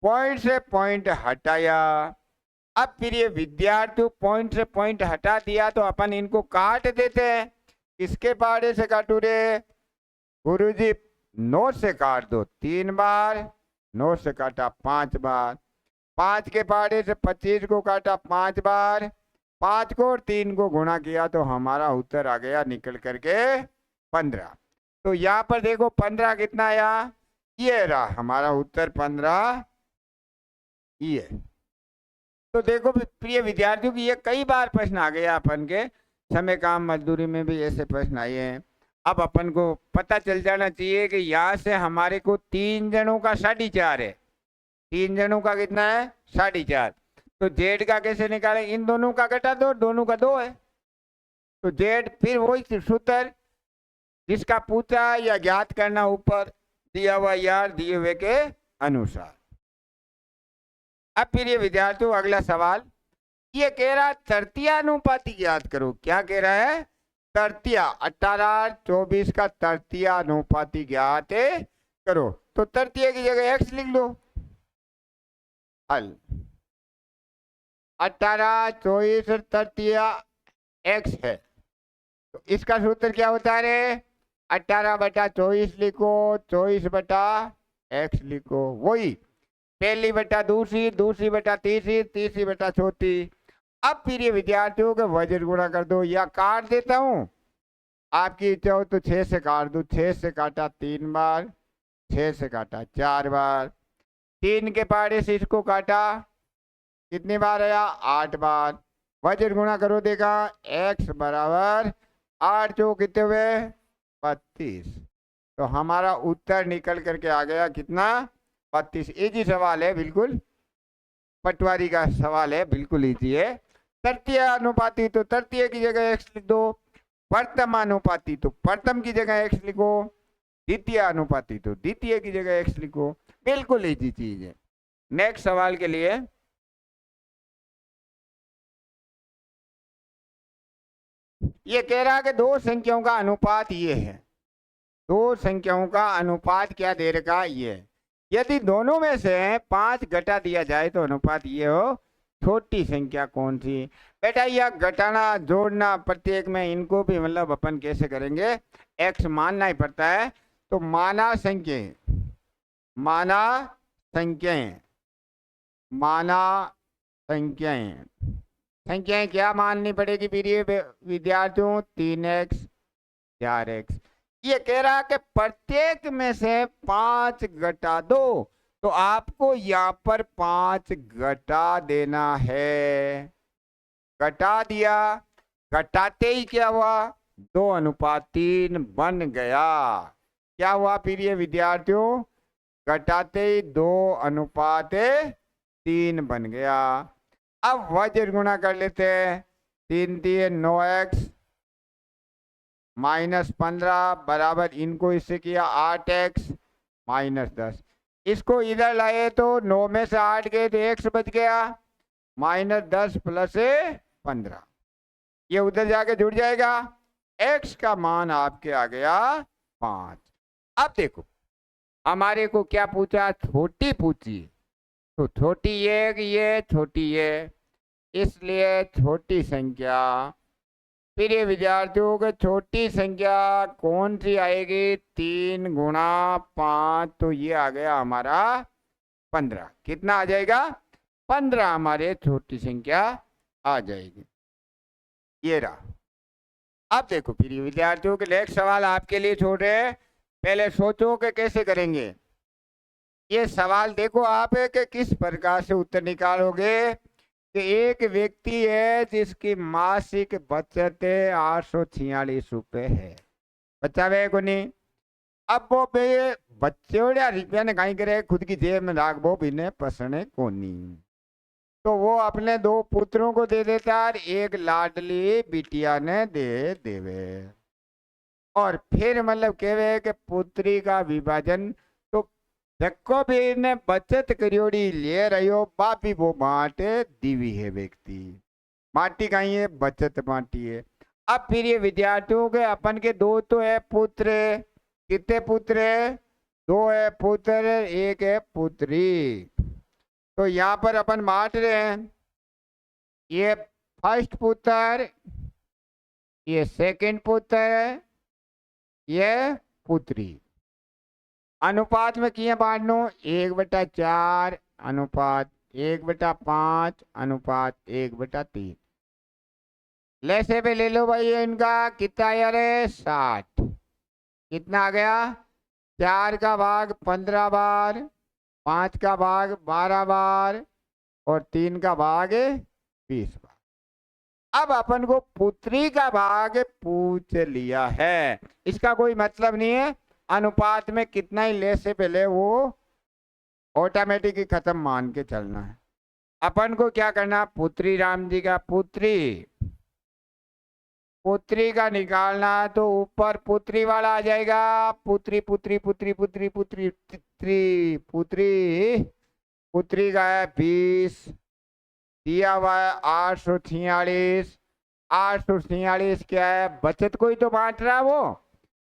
पॉइंट से पॉइंट हटाया। अब प्रिय विद्यार्थी पॉइंट से पॉइंट हटा दिया तो अपन इनको काट देते हैं। किसके पहाड़े से काटू रे? गुरुजी 9 से काट दो 3 बार, 9 से काटा 5 बार, 5 के पहाड़े से 25 को काटा 5 बार, 5 को और 3 को गुणा किया तो हमारा उत्तर आ गया निकल करके 15। तो यहाँ पर देखो 15 कितना आया? ये रहा हमारा उत्तर 15 ये। तो देखो प्रिय विद्यार्थियों की ये कई बार प्रश्न आ गया अपन के समय काम मजदूरी में भी ऐसे प्रश्न आए हैं। अब अपन को पता चल जाना चाहिए कि यहाँ से हमारे को 3 जनों का 4.5 है। 3 जनों का कितना है? 4.5। तो जेड का कैसे निकालें? इन दोनों का घटा दो, दोनों का 2 है। तो जेड फिर वही सूत्र जिसका पूछा या ज्ञात करना ऊपर दिया हुआ यार दिए हुए के अनुसार। अब फिर ये विद्यार्थियों अगला सवाल ये कह रहा है तृतीयानुपाती ज्ञात करो। क्या कह रहा है? तृतीया 18-24 का तृतीयानुपाती ज्ञात करो। तो तृतीय की जगह x लिख लो। हल 18-24 तृतीया x है, तो इसका सूत्र क्या होता है रे? 18/24 लिखो, 24/x लिखो, वही पहली बटा दूसरी, दूसरी बटा तीसरी, तीसरी बटा चौथी। अब फिर ये विद्यार्थियों के वजन गुणा कर दो या काट देता हूं, आपकी इच्छा हो तो 6 से काट दो। 6 से काटा 3 बार, 6 से काटा 4 बार, 3 के पहाड़े से इसको काटा, कितनी बार आया? 8 बार। वजन गुणा करो, देखा x बराबर 8 चौ कितने हुए? 32। तो हमारा उत्तर निकल करके आ गया कितना? 32। इजी सवाल है, बिल्कुल पटवारी का सवाल है, बिल्कुल इजी है। तृतीय अनुपाती तो तृतीय की जगह x लिख दो, प्रथम अनुपाती तो प्रथम की जगह x लिखो, द्वितीय अनुपाती, तो द्वितीय की जगह एक्स लिखो, बिल्कुल इजी चीज है। नेक्स्ट सवाल के लिए, ये कह रहा है कि दो संख्याओं का अनुपात ये है, दो संख्याओं का अनुपात क्या दे रखा ये है। यदि दोनों में से 5 घटा दिया जाए तो अनुपात ये हो, छोटी संख्या कौन सी। बेटा यह घटाना जोड़ना प्रत्येक में, इनको भी मतलब अपन कैसे करेंगे, एक्स मानना ही पड़ता है। तो माना संख्याएं, माना संख्याएं, माना संख्याएं, संख्याएं क्या माननी पड़ेगी प्रिय विद्यार्थियों, 3x 4x। ये कह रहा है कि प्रत्येक में से 5 घटा दो, तो आपको यहाँ पर 5 घटा देना है। घटा दिया, घटाते ही क्या हुआ, 2:3 बन गया। क्या हुआ प्रिय विद्यार्थियों, घटाते ही 2:3 बन गया। अब वज्र गुणा कर लेते हैं, 3 3 9x -15 बराबर, इनको इससे किया 8x -10। इसको इधर लाए तो 9 में से 8 गए तो x बच गया, -10 + 15, ये उधर जाके जुड़ जाएगा। x का मान आपके आ गया 5। अब देखो हमारे को क्या पूछा, छोटी पूछी, तो छोटी ये छोटी ये, इसलिए छोटी संख्या। फिर ये विद्यार्थियों को छोटी संख्या कौन सी आएगी, 3 × 5, तो ये आ गया हमारा 15। कितना आ जाएगा, 15 हमारे छोटी संख्या आ जाएगी। ये रहा। अब देखो फिर विद्यार्थियों के नेक्स्ट सवाल आपके लिए छोड़ रहे हैं, पहले सोचो कि कैसे करेंगे। ये सवाल देखो आप कि किस प्रकार से उत्तर निकालोगे। कि एक व्यक्ति है जिसकी मासिक बचत 846 रुपए है, बचावे को नहीं। अब वो बच्चोड़ा रुपया ने कहीं करे, खुद की जेब में राख वो भी पसने को नहीं, तो वो अपने 2 पुत्रों को दे देता और एक लाडली बिटिया ने दे देवे। और फिर मतलब कहवे कि पुत्री का विभाजन, तो देखो भी ने बचत करियोड़ी ले रहो, बापी वो बांटे दीवी है व्यक्ति, माटी कहीं है, बचत बांटी है। अब फिर ये विद्यार्थियों के अपन के 2 तो है पुत्र, कितने पुत्र है, 2 है पुत्र, 1 है पुत्री। तो यहाँ पर अपन बांट रहे हैं, ये फर्स्ट पुत्र, ये सेकंड पुत्र, ये पुत्री। अनुपात में किए बांटनो, 1/4 अनुपात 1/5 अनुपात 1/3। लेसे पे ले लो भाई, इनका कितना आया रे, 60। कितना आ गया, 4 का भाग 15 बार, 5 का भाग 12 बार और 3 का भाग 20 बार। अब अपन को पुत्री का भाग पूछ लिया है, इसका कोई मतलब नहीं है, अनुपात में कितना ही ले से पहले वो ऑटोमेटिक ही खत्म मान के चलना है। अपन को क्या करना, पुत्री राम जी का पुत्री का निकालना, तो ऊपर पुत्री वाला आ जाएगा, पुत्री पुत्री पुत्री पुत्री पुत्री पुत्री पुत्री पुत्री का है 20, दिया हुआ है 846। 846 क्या है, बचत को ही तो बांट रहा है वो,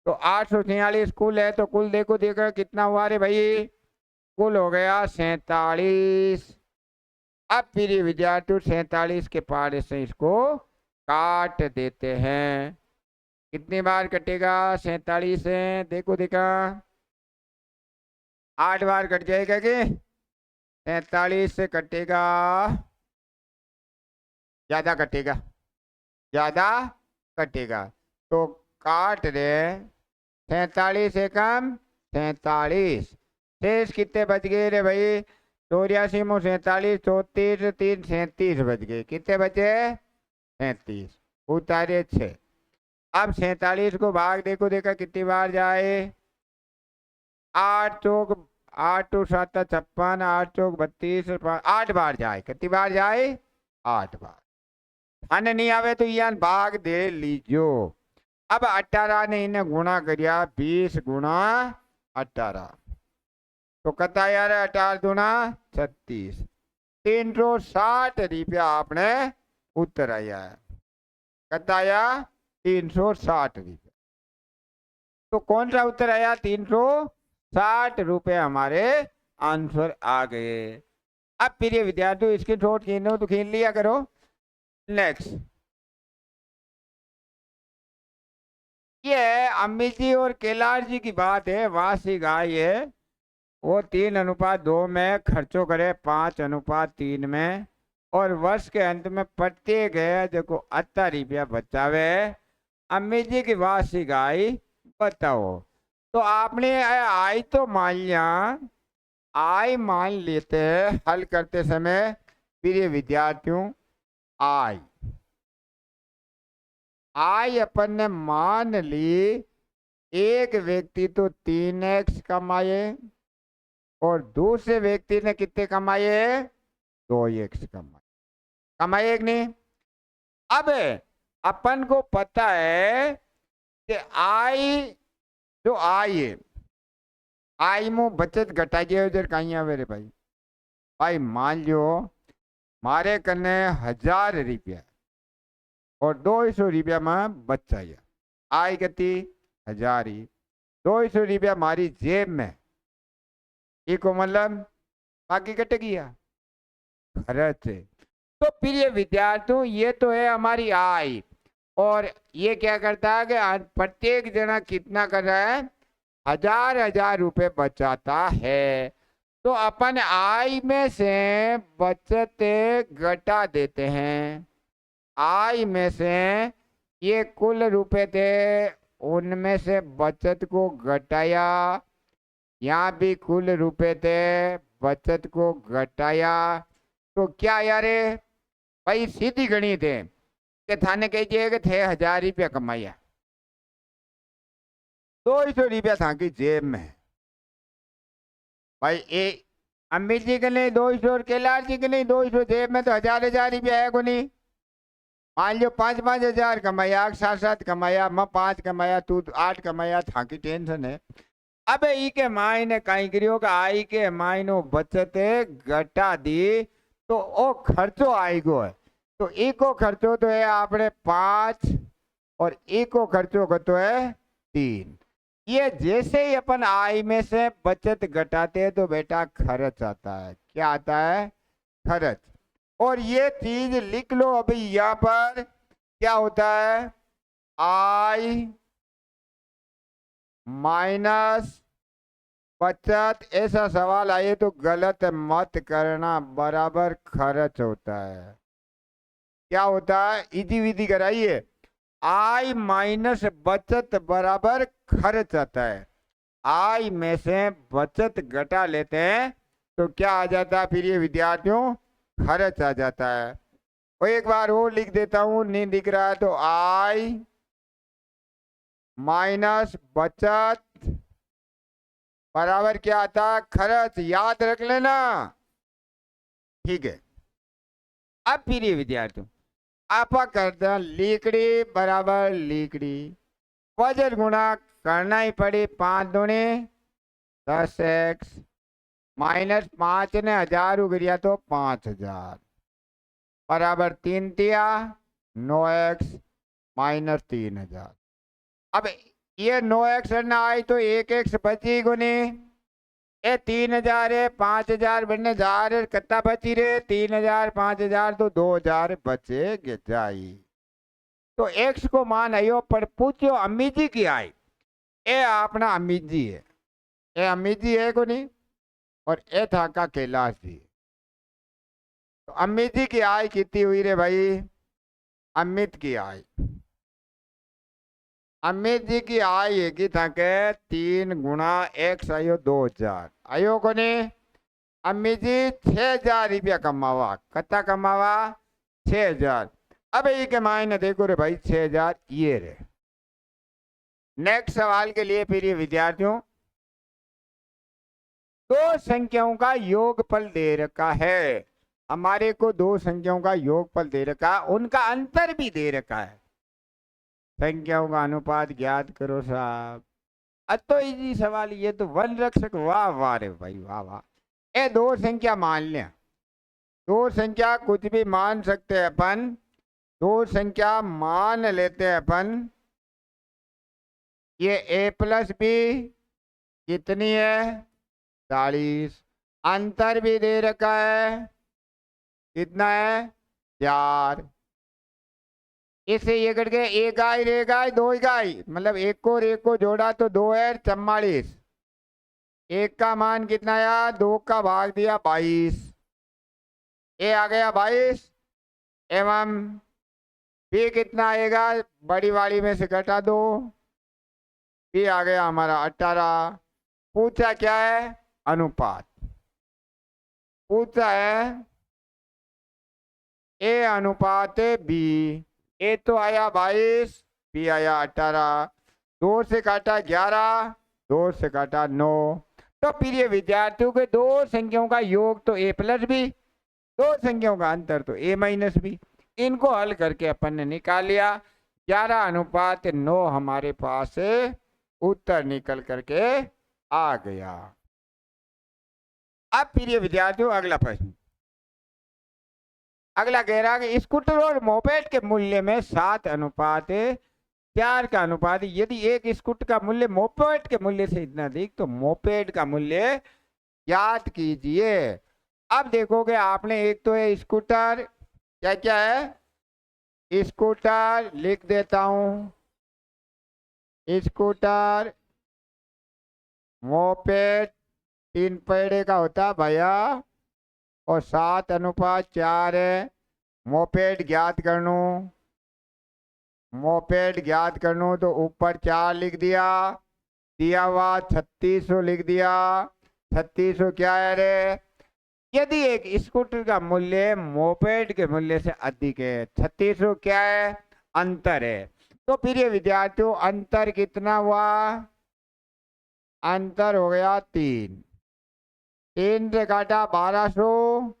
तो 846 कुल है, तो कुल देखो कितना हुआ रे भाई, कुल हो गया 47। अब फिर ये विद्यार्थी 47 के पारे से इसको काट देते हैं। कितनी बार कटेगा, 47 है, देखो 8 बार कट जाएगा कि 47 से कटेगा, ज्यादा कटेगा, ज्यादा कटेगा, तो काट दे 47 से कम 47। शेष कितने बच गए रे भाई, 84 में 47, 34 3 37 बच गए, कितने बचे 37, उतारे 6। अब 47 को भाग देखो कितनी बार जाए, 8 चौक 8 2 7 56, 8 चौक 32, 8 बार जाए, कितनी बार जाए 8 बार। अन्य नहीं आवे तो यान भाग दे लीजो। अब 18 ने इन्हें गुणा करिया 20 गुणा 18 तो कता यार 18 दूना 36 360 रुपया आपने उत्तर आया है। कता आया 360 रुपया। तो कौन सा उत्तर आया 360 रुपये हमारे आंसर आ गए। अब प्रिय विद्यार्थियों इसके शॉट खींचो तो खींच लिया करो। नेक्स्ट ये अम्मी जी और कैलाश जी की बात है। वहां से गाय है वो 3:2 में खर्चो करे 5:3 में और वर्ष के अंत में प्रत्येक है देखो 80 रुपया बचावे। अम्मी जी की वार्षिक आय बताओ। तो आपने आय तो मान लिया, आय मान लेते हैं हल करते समय प्रिय विद्यार्थियों। आय अपन ने मान ली एक व्यक्ति तो 3x कमाए और दूसरे व्यक्ति ने कितने कमाए 2x कमाए एक नहीं। अब अपन को पता है कि आय जो आय है आय में बचत घटाइए उधर कहीं आवे रे भाई। भाई मान लो मारे कने 1000 रुपया और 200 रुपया में बचा है। आय कितनी 1000 ही 200 रुपया मारी जेब में इको मतलब बाकी कट गया खर्च। तो प्रिय विद्यार्थियों ये तो है हमारी आय और ये क्या करता है कि प्रत्येक जना कितना कर रहा है 1000 रुपये बचाता है। तो अपन आय में से बचत घटा देते हैं। आय में से ये कुल रुपए थे उनमें से बचत को घटाया। यहाँ भी कुल रुपए थे बचत को घटाया। तो क्या यार भाई सीधी गणित है कि थाने कहिए कि थे 1000 रुपया कमाया 200 रुपया था कि जेब में भाई ए अम्मी जी के नहीं 200 और कैलाश जी के नहीं 200 जेब में तो 1000 रुपया है को नहीं। मान लो 5-5 हजार कमाया 7-7 कमाया मैं 5 कमाया तू 8 कमाया था की टेंशन है। अब ई के मायने कहीं करियो का आई के मायनो बचत घटा दी तो ओ खर्चो आई गो है। तो इको खर्चो तो है आपने 5 और इको खर्चो का तो है 3। ये जैसे ही अपन आय में से बचत घटाते हैं तो बेटा खर्च आता है। क्या आता है खर्च। और ये चीज लिख लो अभी यहाँ पर क्या होता है आय माइनस बचत। ऐसा सवाल आए तो गलत मत करना बराबर खर्च होता है। क्या होता है इजी विधि कराइए आय माइनस बचत बराबर खर्च आता है। आय में से बचत घटा लेते हैं तो क्या आ जाता है फिर ये विद्यार्थियों खर्च आ जाता है। और एक बार और लिख देता हूं नहीं दिख रहा है तो आय माइनस बचत बराबर क्या आता है खर्च। याद रख लेना ठीक है। अब फिर ये विद्यार्थियों आपा करते लीकड़ी बराबर लीकड़ी वजन गुणा करना ही पड़ी 5 दूनी 10x माइनस 5 ने 1000 उगरिया तो 5000 बराबर 3 तिया 9x माइनस 3000। अब ये 9x ना आई तो 1x बची गुनी ये 3000 है 5000 बनने जा रहे कितना बची रे 3000 5000 तो 2000 बचे जाई। तो x को मान आयो पर पूछो अम्मी जी की आई ए अपना अम्मी जी है ए अम्मी जी है को नहीं और ए था का कैलाश जी। तो अम्मी जी की आय कितनी हुई रे भाई अमित की आय अमित जी की आय है था के 3 गुणा x आयो 2000 आयो को नहीं। अम्मी जी 6000 रुपया कमावा कत्ता कमावा 6000। अब ये के मायने देखो रे भाई 6000 ये रे। नेक्स्ट सवाल के लिए फिर ये विद्यार्थियों दो संख्याओं का योगफल दे रखा है। हमारे को दो संख्याओं का योगफल दे रखा है उनका अंतर भी दे रखा है। संख्याओं का अनुपात ज्ञात करो साहब। तो इजी सवाल, ये तो वन रक्षक, वाह वाह रे भाई वाह वाह। ये दो संख्या मान लिया, दो संख्या कुछ भी मान सकते हैं अपन, दो संख्या मान लेते हैं अपन। ये a+b कितनी है 40, अंतर भी दे रखा है, कितना है 4। इससे ये कट गए, एक गाय रे गाय दो गाय, मतलब एक को और एक को जोड़ा तो 2 है 44। एक का मान कितना आया, 2 का भाग दिया 22, ये आ गया 22। एवं बी कितना आएगा, बड़ी वाली में से घटा दो, बी आ गया हमारा 18। पूछा क्या है, अनुपात पूछा है, ए अनुपात बी। ए तो आया 22, बी आया 18, 2 से काटा 11, 2 से काटा 9। तो प्रिय विद्यार्थियों के दो संख्याओं का योग तो a+b, दो संख्याओं का अंतर तो a-b। इनको हल करके अपन ने निकाल लिया, 11:9 हमारे पास उत्तर निकल करके आ गया। अब प्रिय विद्यार्थियों अगला प्रश्न, अगला कह रहा है कि स्कूटर और मोपेड के मूल्य में 7:4 का अनुपात, यदि एक स्कूटर का मूल्य मोपेड के मूल्य से इतना अधिक तो मोपेड का मूल्य ज्ञात कीजिए। अब देखोगे आपने, एक तो है स्कूटर, क्या क्या है, स्कूटर लिख देता हूं, स्कूटर मोपेड 3 पैड़े का होता है भैया, और 7:4 है। मोपेड ज्ञात करनू, मोपेड ज्ञात करनू तो ऊपर 4 लिख दिया, दिया हुआ 3600 लिख दिया। 3600 क्या है रे, यदि एक स्कूटर का मूल्य मोपेड के मूल्य से अधिक है, 3600 क्या है, अंतर है। तो फिर ये विद्यार्थियों अंतर कितना हुआ, अंतर हो गया 3, 3 से काटा 1200,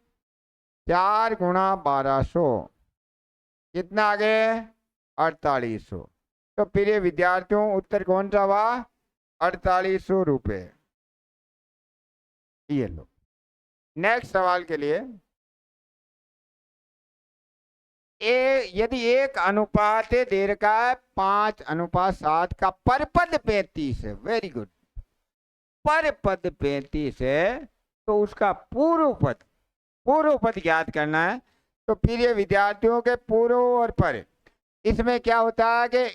4 गुणा 1200 कितना आ गए 4800। तो फिर ये विद्यार्थियों उत्तर कौन सा हुआ, 4800 रुपये। ये लो नेक्स्ट सवाल के लिए, यदि एक अनुपात दे रखा है 5:7 का, पर पद 35 है, वेरी गुड, पर पद 35 है तो उसका पूर्व पद ज्ञात करना है। तो फिर ये विद्यार्थियों के पूर्व और पर, इसमें क्या होता है कि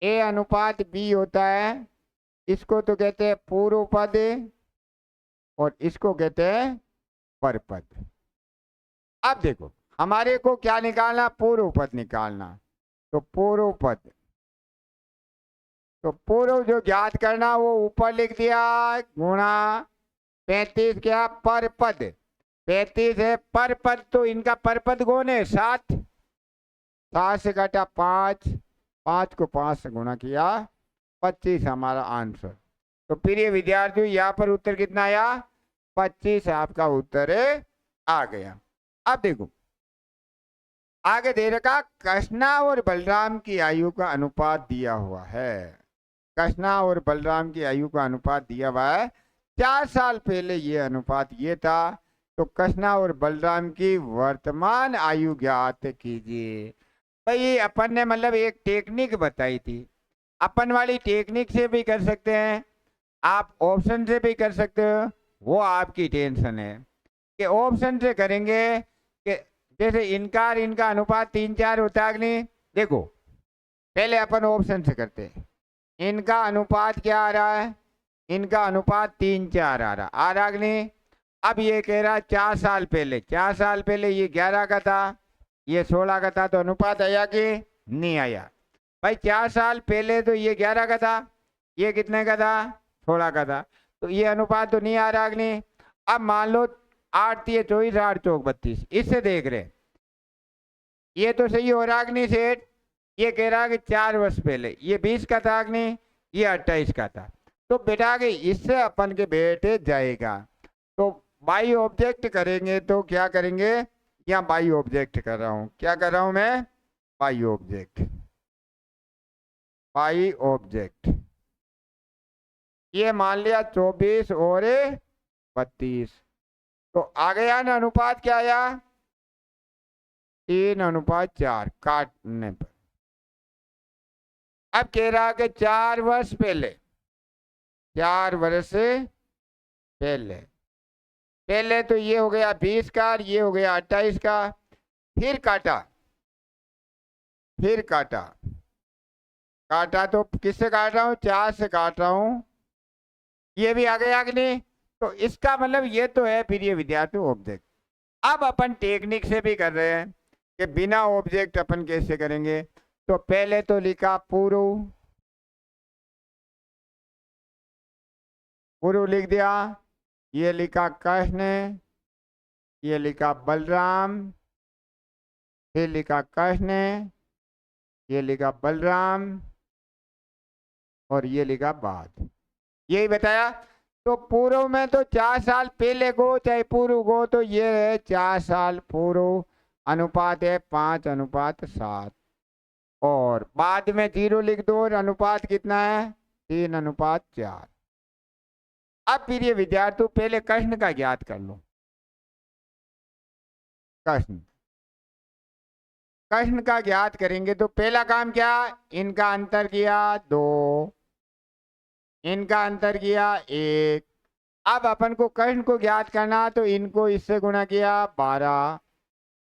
a अनुपात b होता है, इसको तो कहते हैं पूर्व पद और इसको कहते हैं पर पद। अब देखो हमारे को क्या निकालना, पूर्व पद निकालना, तो पूर्व पद, तो पूर्व जो ज्ञात करना वो ऊपर लिख दिया, गुणा 35 क्या पर पद, 35 है पर पद, तो इनका पर पद कौन है 7, 7 से काटा 5, 5 को 5 से गुणा किया 25 हमारा आंसर। तो फिर ये विद्यार्थियों यहाँ पर उत्तर कितना आया, 25 आपका उत्तर आ गया। अब देखो आगे दे रखा, कृष्णा और बलराम की आयु का अनुपात दिया हुआ है, कृष्णा और बलराम की आयु का अनुपात दिया हुआ है, 4 साल पहले ये अनुपात ये था, तो कृष्णा और बलराम की वर्तमान आयु ज्ञात कीजिए। भाई अपन ने मतलब एक टेक्निक बताई थी, अपन वाली टेक्निक से भी कर सकते हैं, आप ऑप्शन से भी कर सकते हो, वो आपकी टेंशन है कि ऑप्शन से करेंगे कि जैसे इनका और इनका अनुपात 3:4 होता है कि नहीं। देखो पहले अपन ऑप्शन से करते हैं, इनका अनुपात क्या आ रहा है, इनका अनुपात 3:4 आ रहा कि नहीं। अब ये कह रहा 4 साल पहले, 4 साल पहले ये 11 का था, ये 16 का था, तो अनुपात आया कि नहीं आया। भाई 4 साल पहले तो ये 11 का था, ये कितने का था 16 का था, तो ये अनुपात तो नहीं आ रहा कि नहीं। अब मान लो 8 × 24, 8 × 32, इससे देख रहे ये तो सही हो रहा कि नहीं सेठ। ये कह रहा कि 4 वर्ष पहले ये 20 का था कि नहीं, ये 28 का था, तो बेटा कि इससे अपन के बेटे जाएगा। तो बाई ऑब्जेक्ट करेंगे तो क्या करेंगे, या बाई ऑब्जेक्ट कर रहा हूं, क्या कर रहा हूं मैं, बाई ऑब्जेक्ट। पाई ऑब्जेक्ट, ये मान लिया 24 और 32, तो आ गया ना अनुपात क्या आया, 3:4 काटने पर। अब कह रहा कि 4 वर्ष पहले, 4 वर्ष पहले, पहले तो ये हो गया 20 का, ये हो गया 28 का, फिर काटा, फिर काटा, काटा तो किससे काट रहा हूं, 4 से काट रहा हूं, ये भी आ गया कि नहीं। तो इसका मतलब ये तो है फिर ये विद्यार्थी ऑब्जेक्ट। अब अपन टेक्निक से भी कर रहे हैं कि बिना ऑब्जेक्ट अपन कैसे करेंगे। तो पहले तो लिखा पूर्व, पूर्व लिख दिया, ये लिखा कृष्ण, ये लिखा बलराम, फिर लिखा कृष्ण, ये लिखा बलराम, और ये लिखा बाद, यही बताया। तो पूर्व में तो 4 साल पहले को चाहे पूर्व को, तो ये है 4 साल पूर्व, अनुपात है 5:7, और बाद में 0 लिख दो, और अनुपात कितना है 3:4। अब फिर ये विद्यार्थी पहले कृष्ण का ज्ञात कर लो, कृष्ण, कृष्ण का ज्ञात करेंगे तो पहला काम क्या, इनका अंतर किया 2, इनका अंतर किया 1। अब अपन को कृष्ण को ज्ञात करना, तो इनको इससे गुणा किया 12,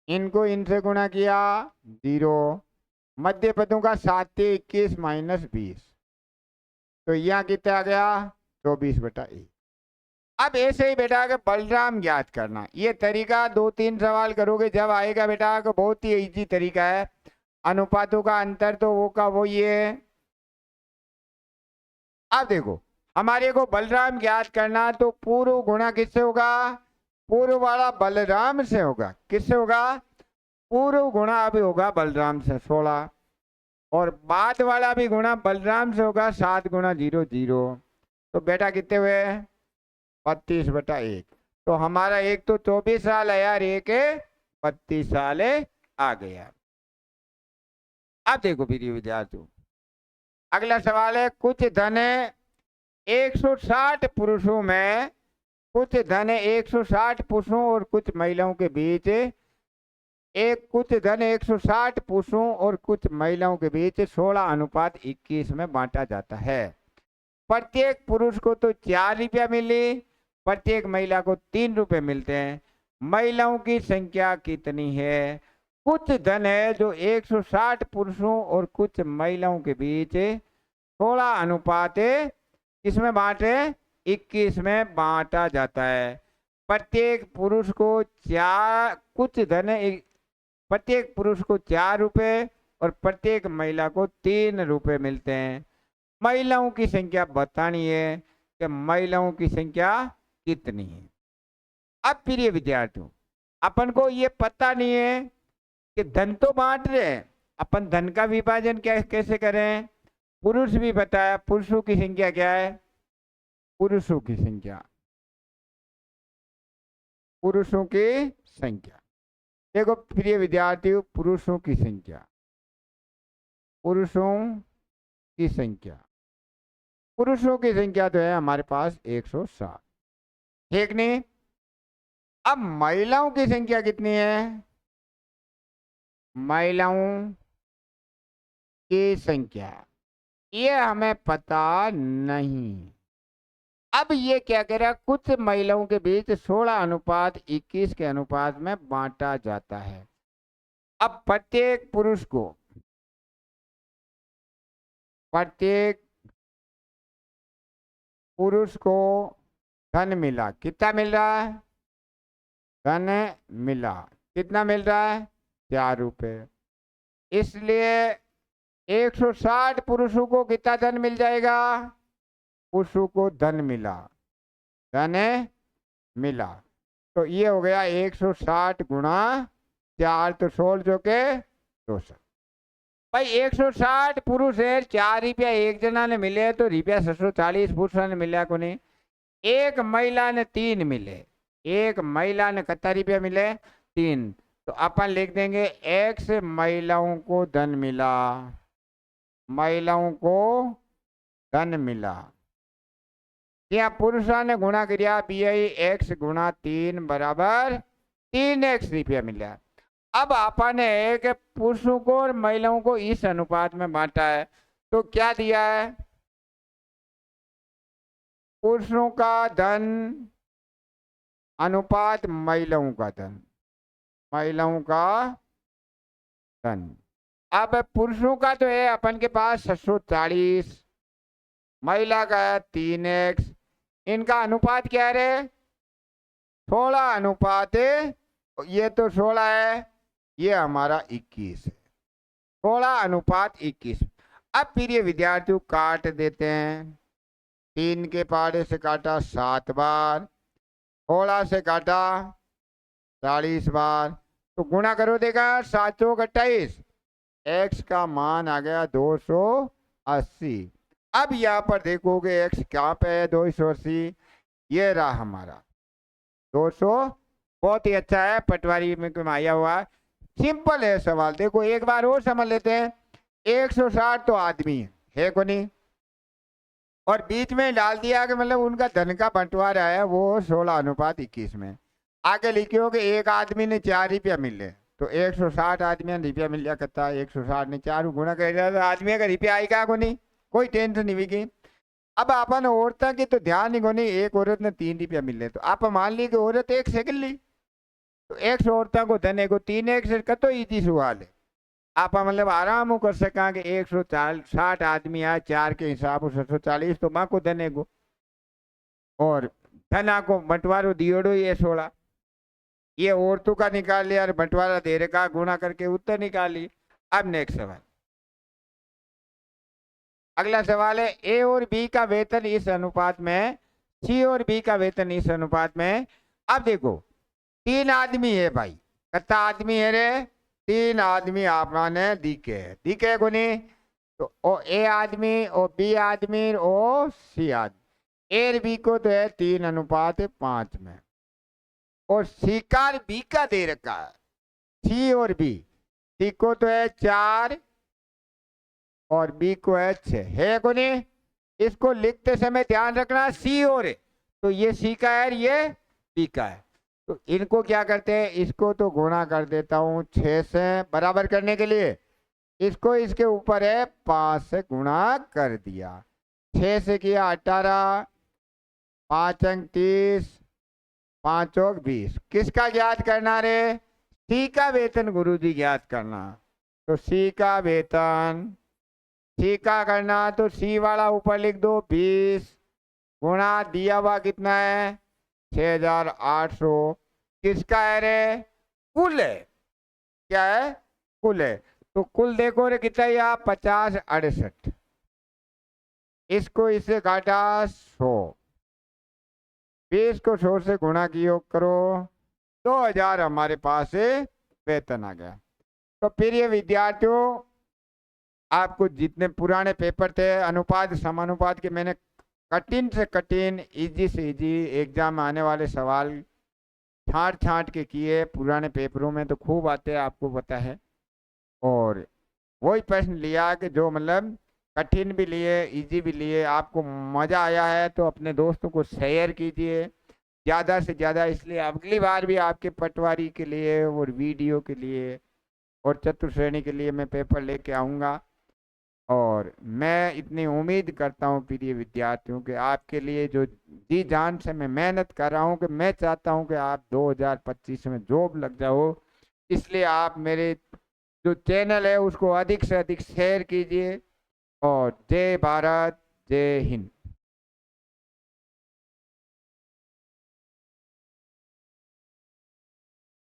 इनको इनसे गुणा किया 0, मध्य पदों का 7×21 -20, तो यहाँ कितना आ गया 24/1। अब ऐसे ही बेटा के बलराम ज्ञात करना, ये तरीका 2-3 सवाल करोगे जब आएगा बेटा, को बहुत ही इजी तरीका है। अनुपातों का अंतर तो वो का वो ये है। अब देखो हमारे को बलराम ज्ञात करना, तो पूर्व गुणा किससे होगा, पूर्व वाला बलराम से होगा, किससे होगा, पूर्व गुणा अभी होगा बलराम से 16, और बाद वाला भी गुणा बलराम से होगा 7×0 0, तो बेटा कितने हुए 32/1। तो हमारा एक तो 24 साल है यार, एक 32 साल आ गया। अब देखो फिर ये विद्यार्थियों, अगला सवाल है, कुछ धन 160 पुरुषों में, कुछ धन 160 पुरुषों और कुछ महिलाओं के बीच, कुछ धन 160 पुरुषों और कुछ महिलाओं के बीच 16:21 में बांटा जाता है। प्रत्येक पुरुष को तो 4 रुपया मिले, प्रत्येक महिला को 3 रुपए मिलते हैं। महिलाओं की संख्या कितनी है। कुछ धन है जो 160 पुरुषों और कुछ महिलाओं के बीच 16 किसमें बांटे, 21 में बांटा जाता है। प्रत्येक पुरुष को कुछ धन प्रत्येक पुरुष को 4 रुपए और प्रत्येक महिला को 3 रुपए मिलते हैं। महिलाओं की संख्या बतानी है कि महिलाओं की संख्या कितनी है। अब फिर ये विद्यार्थियों, अपन को ये पता नहीं है कि धन तो बांट रहे हैं, अपन धन का विभाजन कैसे करें। पुरुष भी बताया, पुरुषों की संख्या क्या है, पुरुषों की संख्या, पुरुषों की संख्या देखो प्रिय विद्यार्थियों, पुरुषों की संख्या, पुरुषों की संख्या, पुरुषों की संख्या तो है हमारे पास 160, ठीक नहीं। अब महिलाओं की संख्या कितनी है, महिलाओं की संख्या ये हमें पता नहीं। अब ये क्या कह रहा है, कुछ महिलाओं के बीच 16:21 के अनुपात में बांटा जाता है। अब प्रत्येक पुरुष को, प्रत्येक पुरुष को धन मिला, कितना मिल रहा है, धन मिला कितना मिल रहा है 4 रुपए। इसलिए 160 पुरुषों को कितना धन मिल जाएगा, पुरुषों को धन मिला, धन मिला, तो ये हो गया 160 गुणा 4, तो 16 चौके 200। भाई 160 पुरुष है, 4 रुपया एक जना ने मिले, तो रुपया 740 पुरुषों ने मिला को नहीं। एक महिला ने 3 मिले, एक महिला ने कितना रुपया मिले 3, तो अपन लिख देंगे X महिलाओं को धन मिला, महिलाओं को धन मिला। यहाँ पुरुषों ने गुणा किया BI x गुणा 3 बराबर 3x रुपया मिला। अब आपा ने एक पुरुषों को और महिलाओं को इस अनुपात में बांटा है, तो क्या दिया है? पुरुषों का धन अनुपात महिलाओं का धन, महिलाओं का धन। अब पुरुषों का तो है अपन के पास 740, महिला का है 3x, इनका अनुपात क्या है? 16 अनुपात है, ये तो 16 है, ये हमारा 21 है, 16 अनुपात 21। अब प्रिय विद्यार्थियों काट देते हैं। 3 के पहाड़े से काटा 7 बार, 16 से काटा 40 बार, तो गुणा करो देगा 7 चौक 28, x का मान आ गया 280। अब यहाँ पर देखोगे x कहाँ पे है? 280, ये रहा हमारा 200। बहुत ही अच्छा है, पटवारी में आया हुआ, सिंपल है सवाल। देखो एक बार और समझ लेते हैं। 160 तो आदमी है को नहीं, और बीच में डाल दिया कि मतलब उनका धन का बंटवारा है वो 16 अनुपात 21 में। आगे लिखियो कि एक आदमी ने 4 रुपया मिले, तो 160 आदमी ने रुपया मिल जाता है। 160 ने 4 गुणा कर, आदमी का रुपया आएगा को नहीं, कोई टेंशन नहीं होगी। अब अपन औरतों की तो ध्यान नहीं को नहीं, एक औरत ने 3 रुपया मिले, तो आप मान ली कि औरत एक सेकंड ली, तो 100 औरतों को धन को 3x से कतो इजी सवाल है। आप मतलब आराम कर सका कि 160 आदमी आए, 4 के हिसाब से 740, तो माँ को धने को और धना को बंटवारो दियोड़ो ये 16, ये औरतों का निकाल लिया और बंटवारा दे का गुणा करके उत्तर निकाली। अब नेक्स्ट सवाल, अगला सवाल है A और B का वेतन इस अनुपात में, C और B का वेतन इस अनुपात में। अब देखो 3 आदमी है भाई, कितना आदमी है रे? 3 आदमी आपने दिखे को नहीं, तो ओ A आदमी और B आदमी और C आदमी। A और B को तो है 3 अनुपात 5 में, और C का B का दे रखा है, C और B, C को तो है 4 और B को है 6, है को नहीं? इसको लिखते समय ध्यान रखना C और है, तो ये C का है, ये B का है, तो इनको क्या करते हैं? इसको तो गुणा कर देता हूं 6 से बराबर करने के लिए, इसको इसके ऊपर है 5 से गुणा कर दिया। 6 से किया 18, 5 अंक 30, 5 और 20। किसका ज्ञात करना रे? C का वेतन गुरुजी ज्ञात करना, तो C का वेतन, C का करना, तो C वाला ऊपर लिख दो 20 गुणा दिया हुआ कितना है? 6800। किसका है रे? कुल है, क्या है? कुल है, तो कुल देखो रे कितना है? 50 68, इसको इससे काटा 100, 20 को 100 से गुणा किया करो, 2000 हमारे पास वेतन आ गया। तो फिर ये विद्यार्थियों आपको जितने पुराने पेपर थे अनुपात समानुपात के, मैंने कठिन से कठिन इजी से इजी एग्जाम में आने वाले सवाल छांट छांट के किए। पुराने पेपरों में तो खूब आते हैं, आपको पता है, और वही प्रश्न लिया कि जो मतलब कठिन भी लिए इजी भी लिए। आपको मज़ा आया है तो अपने दोस्तों को शेयर कीजिए ज़्यादा से ज़्यादा, इसलिए अगली बार भी आपके पटवारी के लिए और वीडियो के लिए और चतुर्श्रेणी के लिए मैं पेपर लेके आऊँगा। और मैं इतनी उम्मीद करता हूँ प्रिय विद्यार्थियों के, आपके लिए जो जी जान से मैं मेहनत कर रहा हूँ, कि मैं चाहता हूँ कि आप 2025 में जॉब लग जाओ। इसलिए आप मेरे जो चैनल है उसको अधिक से अधिक शेयर कीजिए। और जय भारत, जय हिंद।